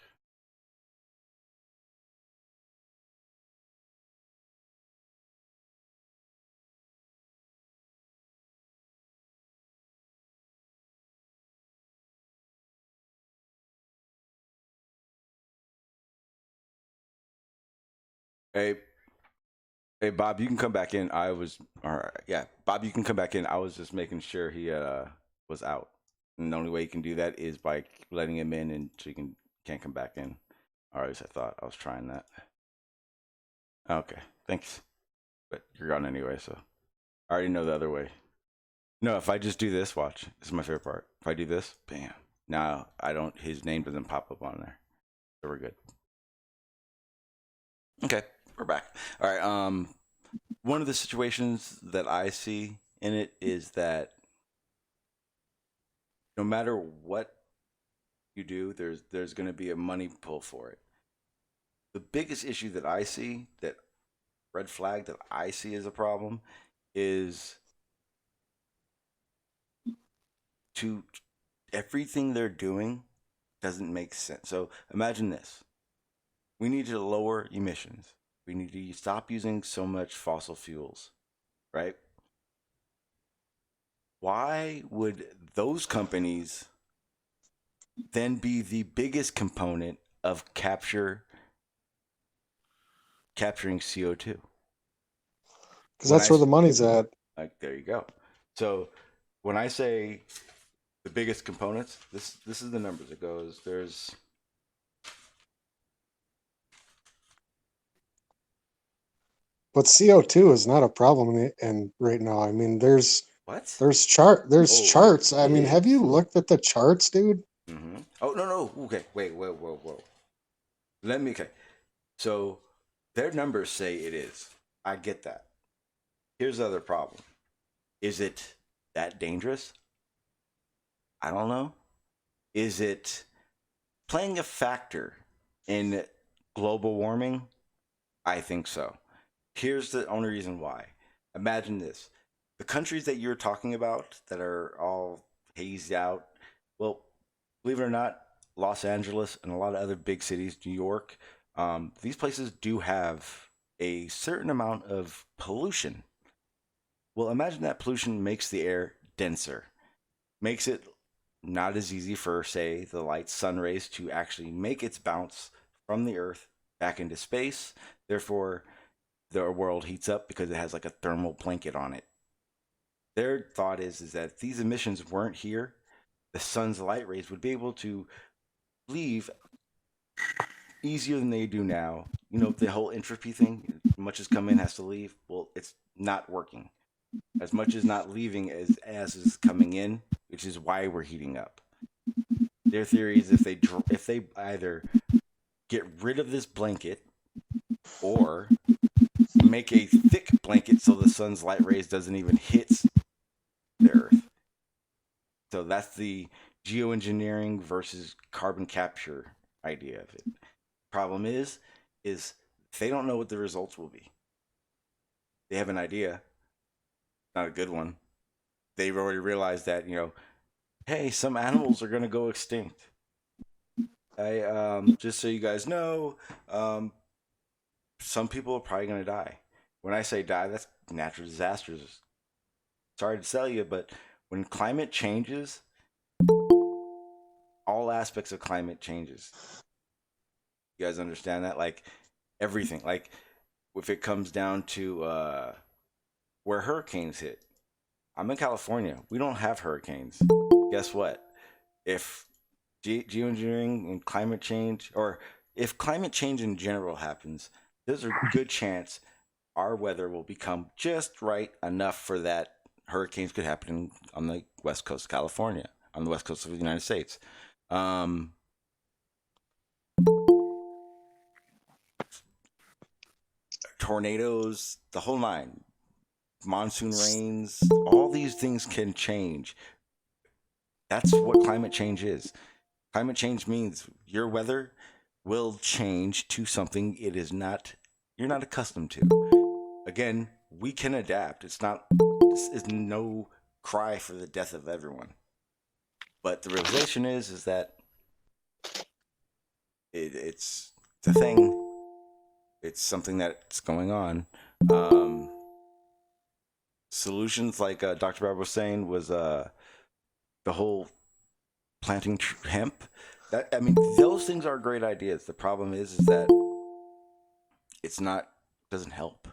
Hey, Bob, you can come back in. I was all right. Yeah, Bob, you can come back in. I was just making sure he was out, and the only way you can do that is by letting him in, and so you can't come back in. Or at least I thought I was trying that. Okay, thanks. But you're gone anyway, so I already know the other way. No, if I just do this, watch. This is my favorite part. If I do this, bam. Now I don't. His name doesn't pop up on there, so we're good. Okay, we're back. All right. One of the situations that I see in it is that no matter what you do, there's going to be a money pull for it. The biggest issue that I see, that red flag that I see as a problem, is to everything they're doing doesn't make sense. So imagine this: we need to lower emissions. We need to stop using so much fossil fuels, right? Why would those companies then be the biggest component of capturing CO2? Because that's where the money's at. Like, there you go. So when I say the biggest components, this is the numbers. It goes, there's But CO2 is not a problem and right now. I mean, there's what? there's charts. I mean, is. have you looked at the charts, dude? Mm-hmm. Oh, no. Okay, wait, whoa. Okay. So their numbers say it is. I get that. Here's the other problem. Is it that dangerous? I don't know. Is it playing a factor in global warming? I think so. Here's the only reason why. Imagine this. The countries that you're talking about that are all hazed out, well, believe it or not, Los Angeles and a lot of other big cities, New York, these places do have a certain amount of pollution. Well, imagine that pollution makes the air denser, makes it not as easy for, say, the light sun rays to actually make its bounce from the Earth back into space. Therefore, the world heats up because it has like a thermal blanket on it. Their thought is that if these emissions weren't here, the sun's light rays would be able to leave easier than they do now. You know, the whole entropy thing, as much as come in has to leave. Well, it's not working. As much as not leaving as is coming in, which is why we're heating up. Their theory is if they either get rid of this blanket or make a thick blanket so the sun's light rays doesn't even hit the Earth. So that's the geoengineering versus carbon capture idea of it. Problem is they don't know what the results will be. They have an idea, not a good one. They've already realized that, hey, some animals are going to go extinct. Just so you guys know, some people are probably going to die. When I say die, that's natural disasters. Sorry to tell you, but when climate changes, all aspects of climate changes. You guys understand that? Like everything. Like if it comes down to where hurricanes hit. I'm in California. We don't have hurricanes. Guess what? If geoengineering and climate change, or if climate change in general happens, there's a good chance our weather will become just right enough for that hurricanes could happen on the west coast of California, on the west coast of the United States. Tornadoes, the whole nine, monsoon rains, all these things can change. That's what climate change is. Climate change means your weather will change to something you're not accustomed to. Again, we can adapt. This is no cry for the death of everyone. But the realization is that it's a thing. It's something that's going on. Solutions like Dr. Barber was saying was the whole planting hemp. Those things are great ideas. The problem is that doesn't help.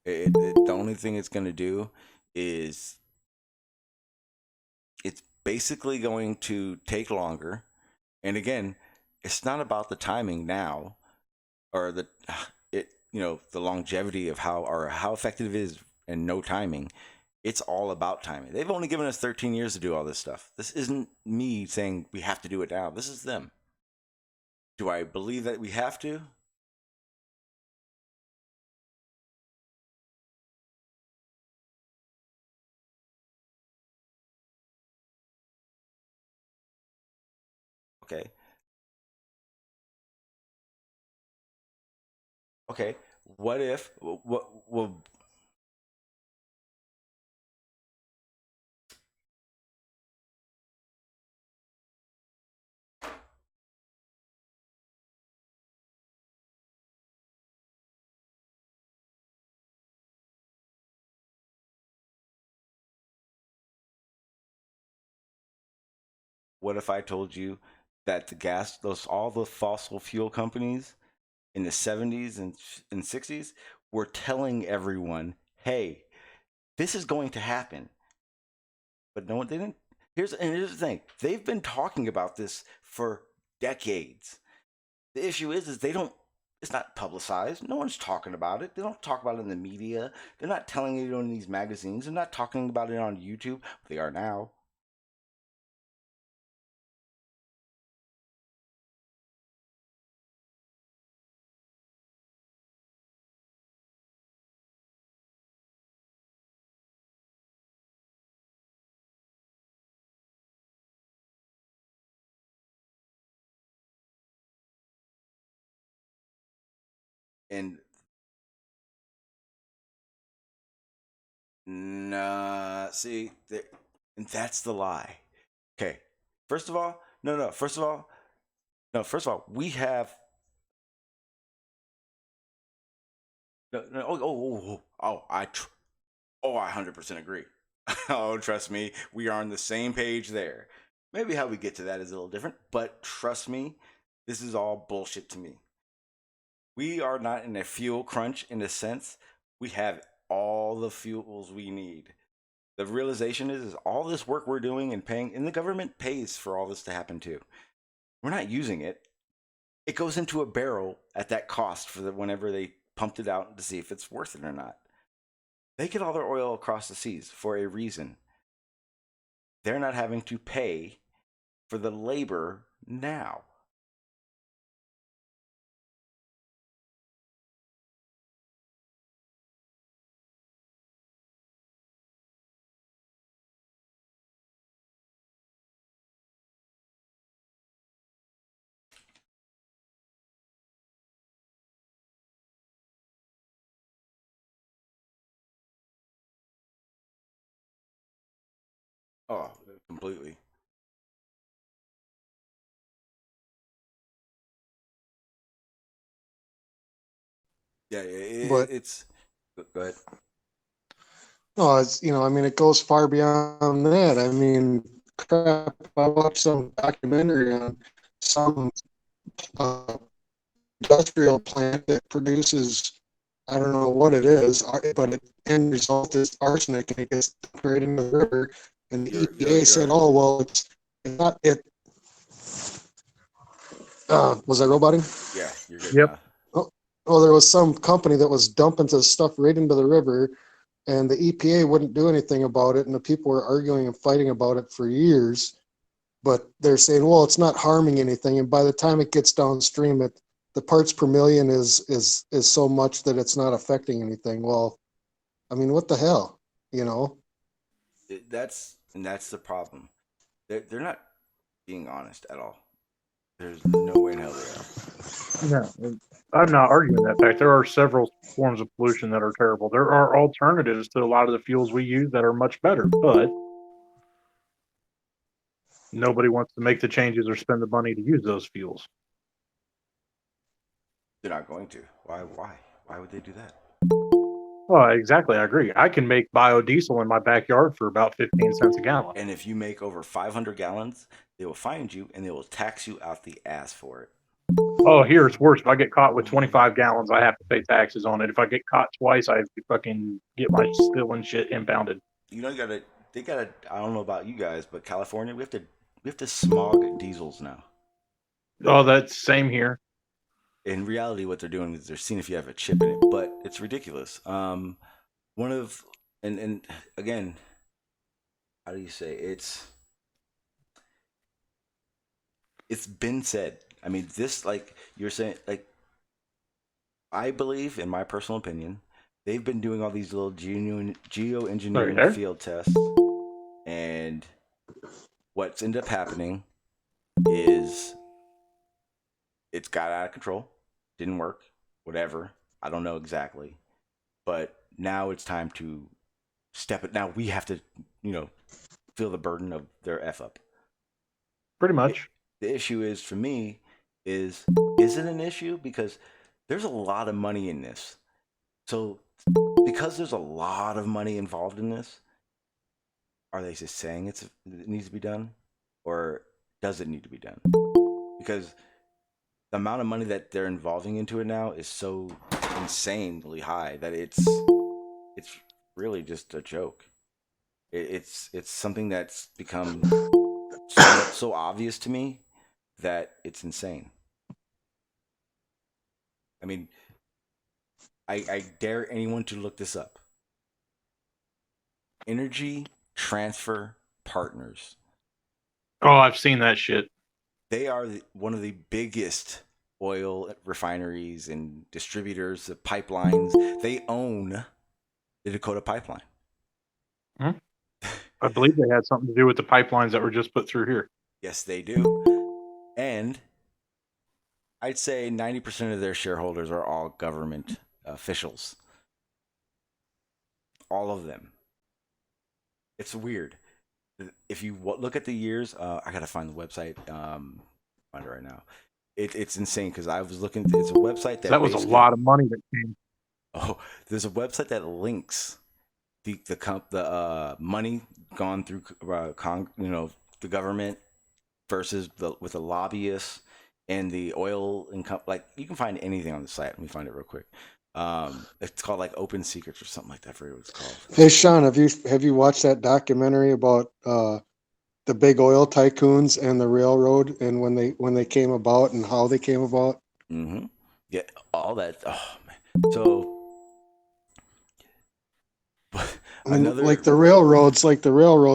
The only thing it's going to do is it's basically going to take longer. And again, it's not about the timing now, or the longevity of how effective it is and no timing. It's all about timing. They've only given us 13 years to do all this stuff. This isn't me saying we have to do it now. This is them. Do I believe that we have to? Okay. Okay. What if what if I told you that all the fossil fuel companies in the 70s and 60s were telling everyone, hey, this is going to happen. But no one didn't. Here's the thing. They've been talking about this for decades. The issue is it's not publicized. No one's talking about it. They don't talk about it in the media. They're not telling it in these magazines. They're not talking about it on YouTube. They are now. And nah, see, and that's the lie. Okay. First of all, no. First of all, we have no. I 100% agree. Oh, trust me, we are on the same page there. Maybe how we get to that is a little different, but trust me, this is all bullshit to me. We are not in a fuel crunch in a sense. We have all the fuels we need. The realization is all this work we're doing and paying, and the government pays for all this to happen too. We're not using it. It goes into a barrel at that cost whenever they pumped it out to see if it's worth it or not. They get all their oil across the seas for a reason. They're not having to pay for the labor now. Oh, completely. Yeah, But it's. Go ahead. no, it's, I mean, it goes far beyond that. I mean, crap, I watched some documentary on some uh, industrial plant that produces, I don't know what it is, but the end result is arsenic, and it gets dumped right into the river. And the EPA said, "Oh well, it's not it." Was I roboting? Yeah, you're good Yep. now. Oh, there was some company that was dumping this stuff right into the river, and the EPA wouldn't do anything about it, and the people were arguing and fighting about it for years. But they're saying, well, it's not harming anything, and by the time it gets downstream, the parts per million is so much that it's not affecting anything. Well, I mean, what the hell, you know? That's the problem. They're not being honest at all. There's no way in hell they are. No, I'm not arguing that fact. There are several forms of pollution that are terrible. There are alternatives to a lot of the fuels we use that are much better, but nobody wants to make the changes or spend the money to use those fuels. They're not going to. Why? Why would they do that? Well, exactly. I agree. I can make biodiesel in my backyard for about 15 cents a gallon. And if you make over 500 gallons, they will find you and they will tax you out the ass for it. Oh, here it's worse. If I get caught with 25 gallons, I have to pay taxes on it. If I get caught twice, I have to fucking get my spilling shit impounded. You know, they gotta. I don't know about you guys, but California, we have to smog diesels now. Oh, that's same here. In reality, what they're doing is they're seeing if you have a chip in it, but it's ridiculous. One of and again, how do you say it's been said. I mean, this, like you're saying, like, I believe, in my personal opinion, they've been doing all these little geoengineering Right. field tests, and what's ended up happening is it's got out of control, didn't work, whatever. I don't know exactly, but now it's time to step it. Now we have to, feel the burden of their f up. Pretty much. The issue is, for me, is it an issue? Because there's a lot of money in this. So because there's a lot of money involved in this, are they just saying it needs to be done, or does it need to be done? Because the amount of money that they're involving into it now is so insanely high that it's really just a joke. It's something that's become so obvious to me that it's insane. I mean, I dare anyone to look this up. Energy Transfer Partners. Oh, I've seen that shit. They are one of the biggest oil refineries and distributors of pipelines. They own the Dakota Pipeline. Hmm? I believe they had something to do with the pipelines that were just put through here. Yes, they do. And I'd say 90% of their shareholders are all government officials. All of them. It's weird. If you look at the years, I gotta find the website. Find it right now. It's insane because I was looking. It's a website that was a lot of money that came. Oh, there's a website that links the money gone through the government versus with the lobbyists and the oil and like you can find anything on the site. Let me find it real quick. It's called like Open Secrets or something like that. I forget what it's called. Hey, Shawn, have you watched that documentary about the big oil tycoons and the railroad, and when they came about and how they came about? Mm-hmm. Yeah, all that. Oh man. So another like the railroads,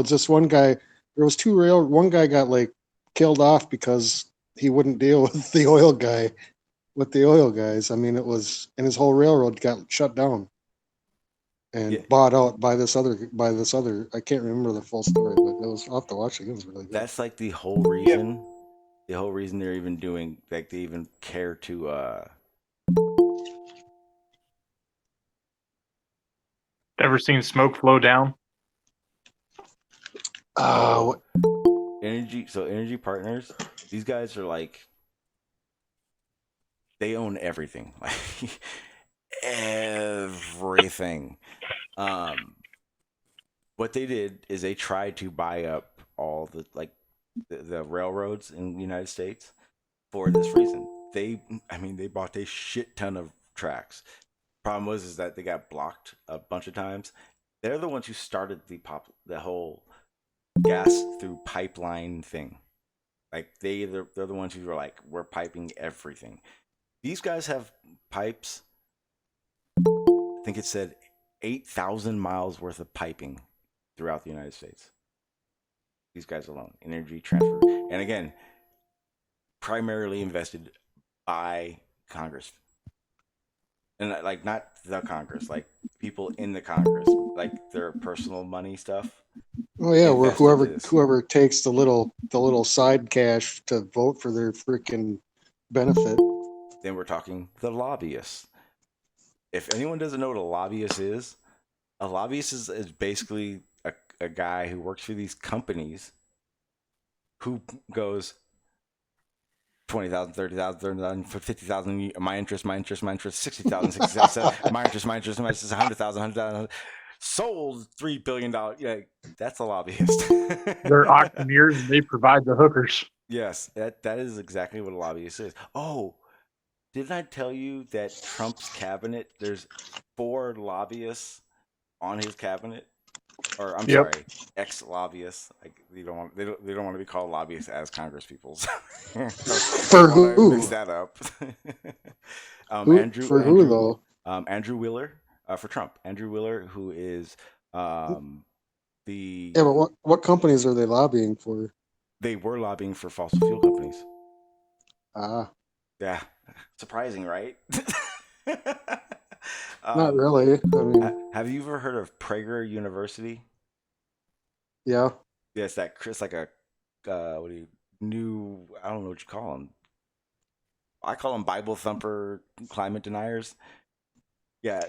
this one guy, there was one guy got like killed off because he wouldn't deal with the oil guys. I mean, and his whole railroad got shut down and bought out by this other, I can't remember the full story, but I'll have to watch it. It was really good. That's like the whole reason. The whole reason they're even doing, like, they even care to Ever seen smoke flow down? Energy Partners, these guys are like, they own everything. Like everything. What they did is they tried to buy up all the railroads in the United States for this reason. They bought a shit ton of tracks. Problem was that they got blocked a bunch of times. They're the ones who started the whole gas through pipeline thing. Like they're the ones who were like, we're piping everything. These guys have pipes. I think it said 8,000 miles worth of piping throughout the United States. These guys alone, energy transfer, and again, primarily invested by Congress, and like not the Congress, like people in the Congress, like their personal money stuff. Oh yeah, where Invest into this. whoever takes the little side cash to vote for their freaking benefit. Then we're talking the lobbyists. If anyone doesn't know what a lobbyist is basically a guy who works for these companies who goes 20,000, 30,000, 30,000, 50,000, my interest, 60,000, 60,000, my interest, 100,000, 100,000, sold $3 billion. Yeah, that's a lobbyist. They're auctioneers and they provide the hookers. Yes, that is exactly what a lobbyist is. Oh, didn't I tell you that Trump's cabinet, there's 4 lobbyists on his cabinet? Or I'm sorry, ex-lobbyists. Like they don't want to be called lobbyists as Congress people. For who? Mix that up. Who though? Andrew Wheeler for Trump. Andrew Wheeler, who is the Yeah, but what companies are they lobbying for? They were lobbying for fossil fuel companies. Ah, yeah, surprising, right? not really. I mean, have you ever heard of Prager University? Yeah. Yes, it's like a I don't know what you call them. I call them Bible thumper climate deniers. Yeah,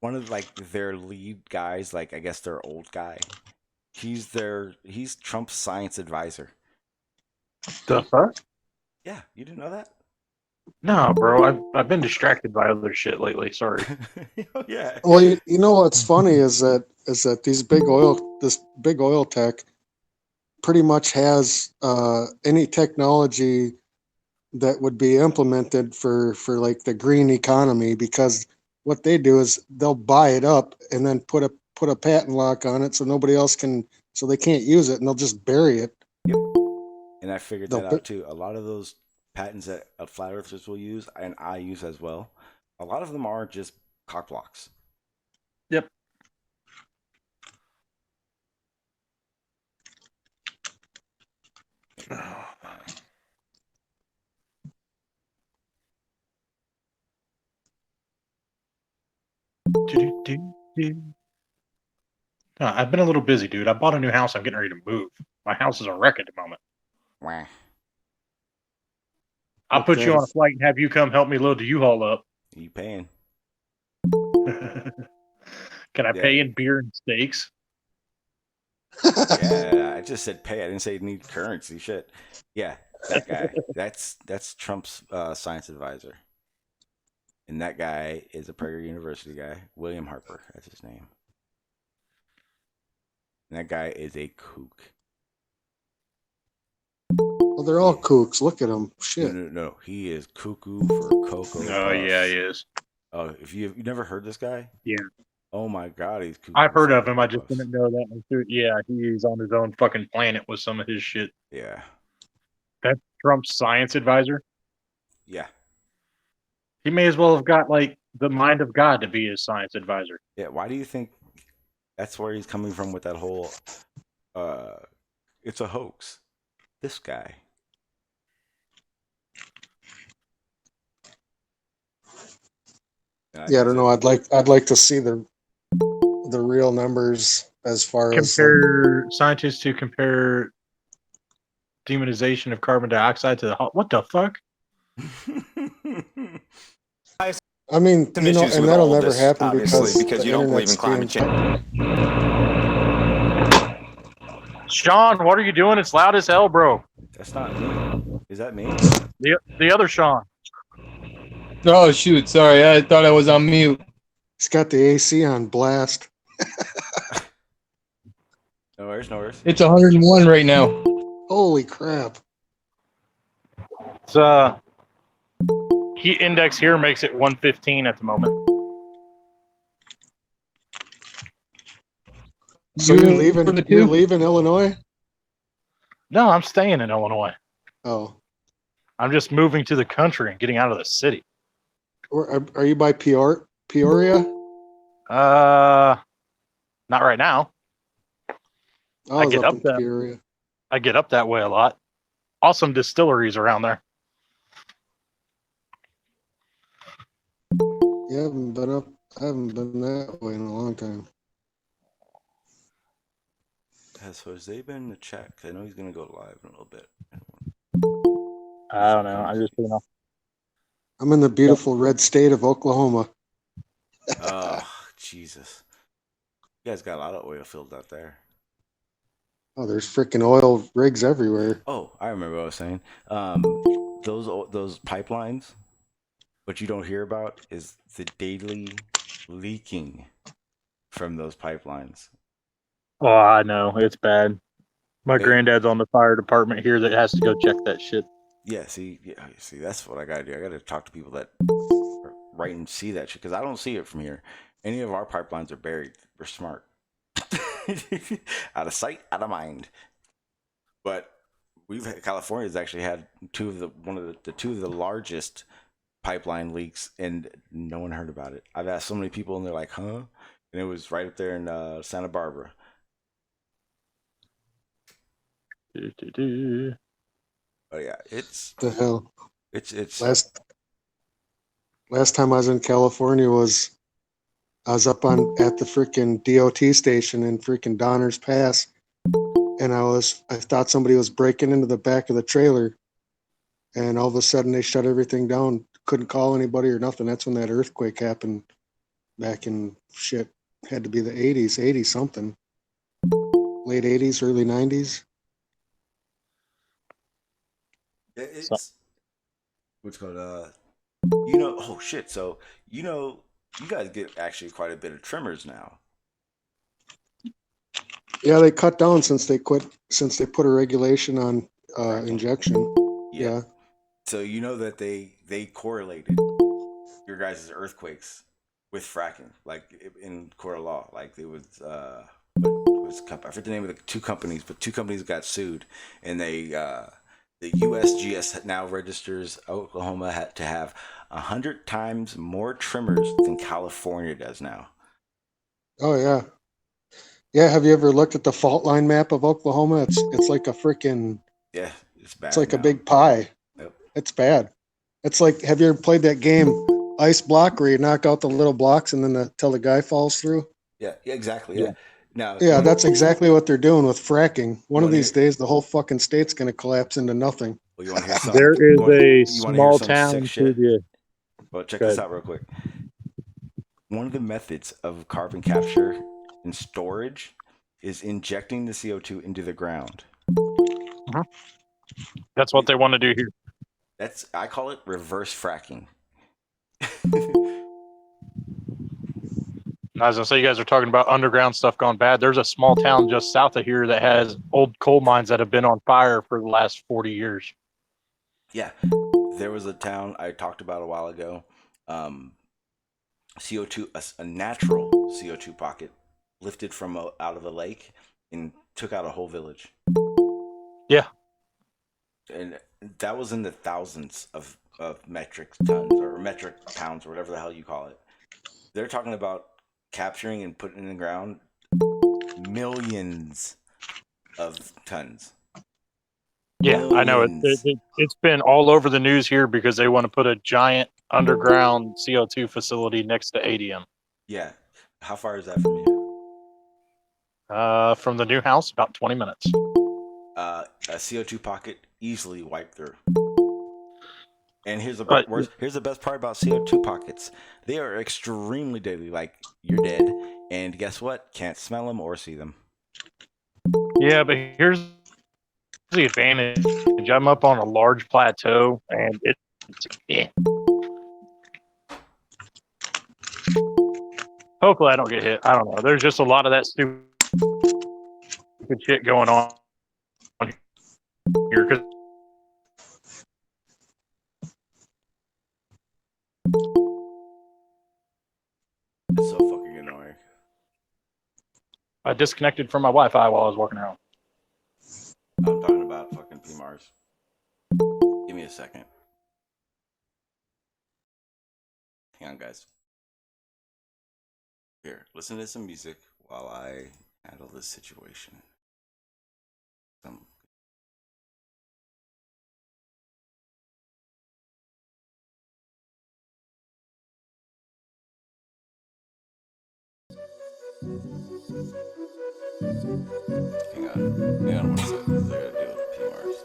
one of their lead guys, like I guess their old guy. He's Trump's science advisor. The fuck? Yeah, you didn't know that? No, bro. I've been distracted by other shit lately. Sorry. Oh, yeah. Well, you know what's funny is that this big oil tech pretty much has any technology that would be implemented for like the green economy, because what they do is they'll buy it up and then put a patent lock on it so nobody else so they can't use it, and they'll just bury it. Yep. And I figured that out too. A lot of those patents that flat earthers will use, and I use as well, a lot of them are just cock blocks. Yep. I've been a little busy, dude. I bought a new house. I'm getting ready to move. My house is a wreck at the moment. Wah. I'll put you on a flight and have you come help me load the U-Haul up. Are you paying? Can I pay in beer and steaks? Yeah, I just said pay. I didn't say need currency. Shit. Yeah, that guy. that's Trump's science advisor. And that guy is a Prager University guy. William Harper, that's his name. And that guy is a kook. Well, they're all kooks. Look at him. Shit. No. He is cuckoo for Cocoa Oh, Puffs. yeah, he is. Oh, if you've never heard this guy? Yeah. Oh my God, he's cuckoo. I've heard of him. I just didn't know that. Yeah, he's on his own fucking planet with some of his shit. Yeah. That's Trump's science advisor? Yeah. He may as well have got, like, the mind of God to be his science advisor. Yeah, why do you think that's where he's coming from with that whole, it's a hoax? This guy. Yeah, I don't know. I'd like to see the real numbers as far as scientists to compare demonization of carbon dioxide to the what the fuck? I mean, you know, and that'll never happen because you don't believe in climate change. Shawn, what are you doing? It's loud as hell, bro. That's not me. Is that me? The other Shawn. Oh shoot! Sorry, I thought I was on mute. He's got the AC on blast. No worries, no worries. It's 101 right now. Holy crap. It's heat index here makes it 115 at the moment. So you're leaving Illinois? No, I'm staying in Illinois. Oh. I'm just moving to the country and getting out of the city. Or are you by Peoria? Not right now. I was up in Peoria. I get up that way a lot. Awesome distilleries around there. Yeah, I haven't been that way in a long time. Has Jose been in the chat? 'Cause I know he's gonna go live in a little bit. I don't know. I just I'm in the beautiful red state of Oklahoma. Oh, Jesus. You guys got a lot of oil fields out there. Oh, there's freaking oil rigs everywhere. Oh, I remember what I was saying. Those pipelines, what you don't hear about is the daily leaking from those pipelines. Oh, I know. It's bad. My granddad's on the fire department here that has to go check that shit. Yeah, see, that's what I gotta do. I gotta talk to people that write and see that shit because I don't see it from here. Any of our pipelines are buried. We're smart. Out of sight, out of mind. But California's actually had two of the largest pipeline leaks, and no one heard about it. I've asked so many people, and they're like, "Huh?" And it was right up there in Santa Barbara. Oh yeah, it's the hell. It's last time I was in California I was up at the freaking DOT station in freaking Donner's Pass, and I thought somebody was breaking into the back of the trailer, and all of a sudden they shut everything down. Couldn't call anybody or nothing. That's when that earthquake happened back in had to be the 80 something, late 80s, early 90s. It's what's called oh shit. So you guys get actually quite a bit of trimmers now. Yeah, they cut down since they put a regulation on injection. Yeah. So you know that they correlated your guys' earthquakes with fracking, like in court of law. Like it was I forget the name of the two companies, but two companies got sued, and the USGS now registers Oklahoma to have 100 times more trimmers than California does now. Oh yeah. Yeah, have you ever looked at the fault line map of Oklahoma? It's like a freaking it's bad. It's like a big pie. Yep. It's bad. It's like, have you ever played that game Ice Block where you knock out the little blocks and then until the guy falls through? Yeah, exactly. Yeah. Now, yeah, that's exactly what they're doing with fracking. One of these days, the whole fucking state's going to collapse into nothing. Well, you want to hear something? There is a small town to the. Well, check this out real quick. One of the methods of carbon capture and storage is injecting the CO2 into the ground. Mm-hmm. That's what they want to do here. I call it reverse fracking. I was gonna say, you guys are talking about underground stuff gone bad. There's a small town just south of here that has old coal mines that have been on fire for the last 40 years. Yeah, there was a town I talked about a while ago. CO2, a natural CO2 pocket, lifted from out of a lake and took out a whole village. Yeah, and that was in the thousands of metric tons or metric pounds or whatever the hell you call it. They're talking about capturing and putting in the ground millions of tons. Yeah, millions. I know. It's been all over the news here because they want to put a giant underground CO2 facility next to ADM. Yeah. How far is that from you? From the new house, about 20 minutes. A CO2 pocket easily wiped through. And here's the best part about CO2 pockets. They are extremely deadly. Like, you're dead, and guess what? Can't smell them or see them. Yeah, but here's the advantage. I'm up on a large plateau, and Hopefully I don't get hit. I don't know. There's just a lot of that stupid shit going on here. Cause It's so fucking annoying. I disconnected from my Wi-Fi while I was walking around. I'm talking about fucking PMARS. Give me a second. Hang on, guys. Here, listen to some music while I handle this situation. Hang on 1 second. I gotta deal with PMARS.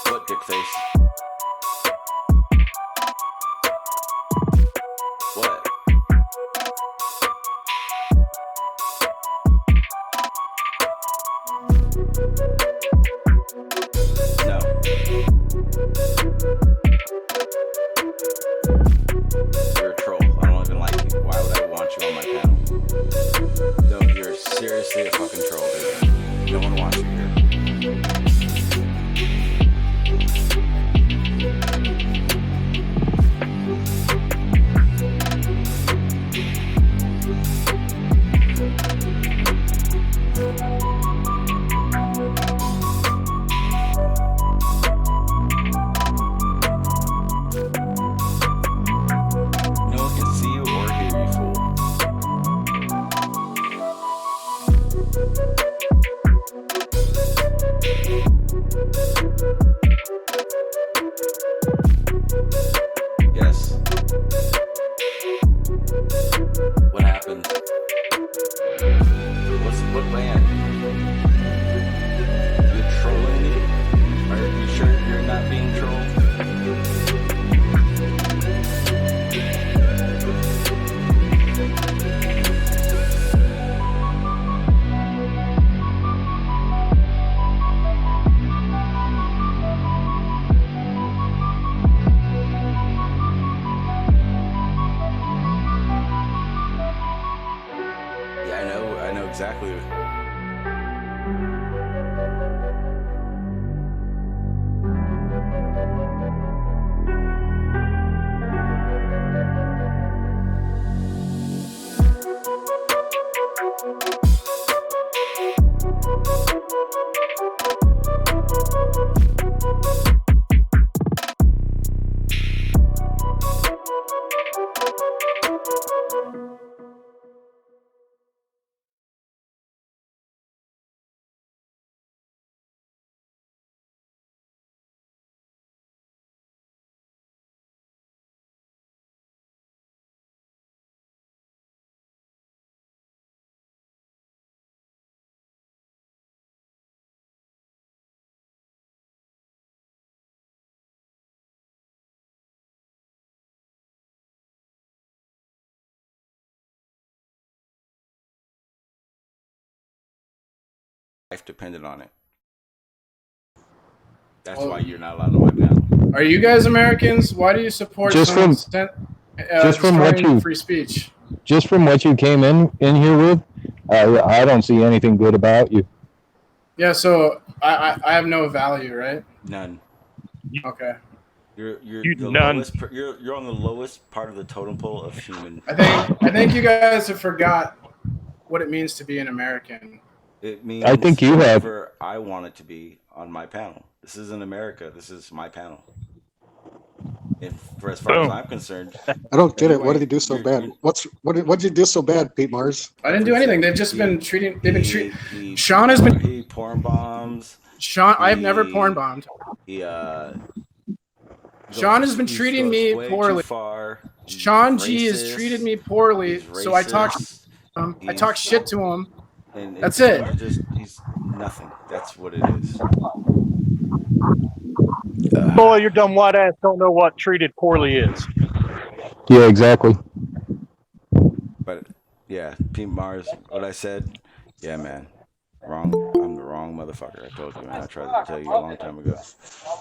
What, dickface? What? No. You're a troll. I don't even like you. Why would I want you on my panel? No, you're seriously a fucking troll, dude. No one wants you here. No one can see you or hear you, fool. Yes. What happened? What band? You're trolling me? Are you sure you're not being trolled? Yeah, I know exactly. Life depended on it. That's why you're not allowed on my panel. Are you guys Americans? Why do you support from what free speech? Just from what you came in here with, I don't see anything good about you. Yeah, so I have no value, right? None. Okay. You're the none. lowest. You're on the lowest part of the totem pole of human. I think you guys have forgot what it means to be an American. It means I think you have. whatever I want it to be on my panel. This isn't America. This is my panel. And for as far as I'm concerned, I don't get it. What did he do so bad? What did you do so bad, Pete Mars? I didn't do anything. They've just been treating. They've been treating. Shawn has been. He porn bombs. Shawn, I have never porn bombed. He Shawn has been treating me poorly. Shawn G has treated me poorly, so I talk shit to him. And that's it. He's nothing. That's what it is. Boy, your dumb white ass don't know what treated poorly is. Yeah, exactly. But yeah, Pete Mars, what I said, yeah, man, wrong. I'm the wrong wrong motherfucker. I told you, man. I tried to tell you a long time ago.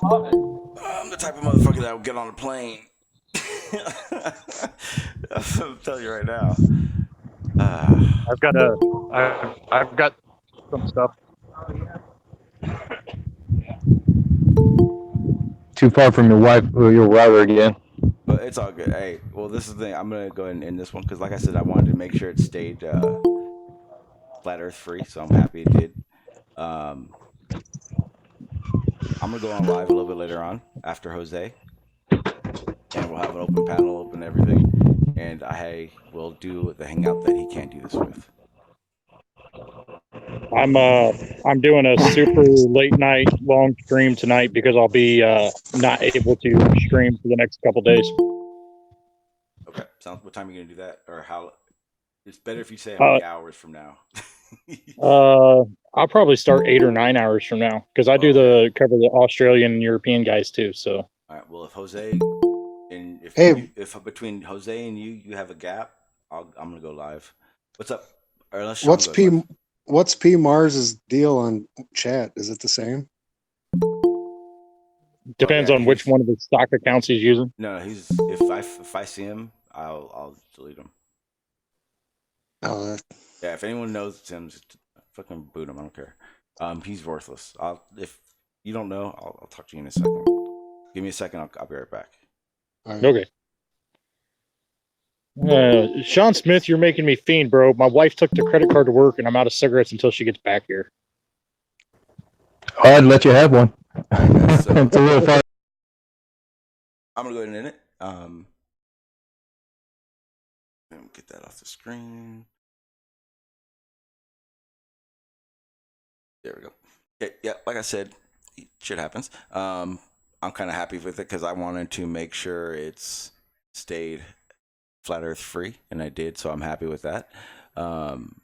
I'm the type of motherfucker that will get on a plane. I'm telling you right now. I've got some stuff. Too far from your wife or your router again. But it's all good. Hey, well, this is the thing. I'm gonna go ahead and end this one because, like I said, I wanted to make sure it stayed flat Earth free. So I'm happy it did. I'm gonna go on live a little bit later on after Jose, and we'll have an open panel, open everything, and I will do the hangout that he can't do this with. I'm doing a super late night long stream tonight because I'll be not able to stream for the next couple days. Okay. Sounds. What time are you gonna do that, or how? It's better if you say how many hours from now. I'll probably start 8 or 9 hours from now because I do cover the Australian and European guys too. So. All right. Well, if Jose and if between Jose and you have a gap, I'm gonna go live. What's up? Or unless Shawn goes live. What's P Mars's deal on chat? Is it the same? Depends on which one of the stock accounts he's using. No, he's if I see him, I'll delete him. Yeah, if anyone knows him, just fucking boot him. I don't care. He's worthless. If you don't know, I'll talk to you in a second. Give me a second. I'll be right back. Okay. Sean Smith, you're making me fiend, bro. My wife took the credit card to work, and I'm out of cigarettes until she gets back here. I'd let you have one. Guys, so it's a little far. I'm gonna go ahead and end it. Get that off the screen. There we go. Okay, yeah, like I said, shit happens. I'm kind of happy with it because I wanted to make sure it's stayed flat Earth free, and I did, so I'm happy with that. I'm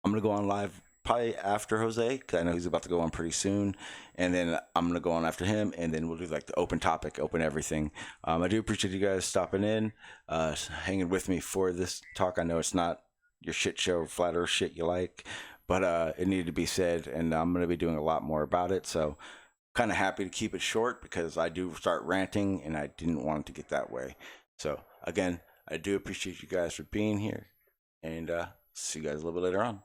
gonna go on live probably after Jose because I know he's about to go on pretty soon, and then I'm gonna go on after him, and then we'll do like the open topic, open everything. I do appreciate you guys stopping in, hanging with me for this talk. I know it's not your shit show flat Earth shit you like, but it needed to be said, and I'm gonna be doing a lot more about it. So kind of happy to keep it short because I do start ranting, and I didn't want it to get that way. So again, I do appreciate you guys for being here, and see you guys a little bit later on.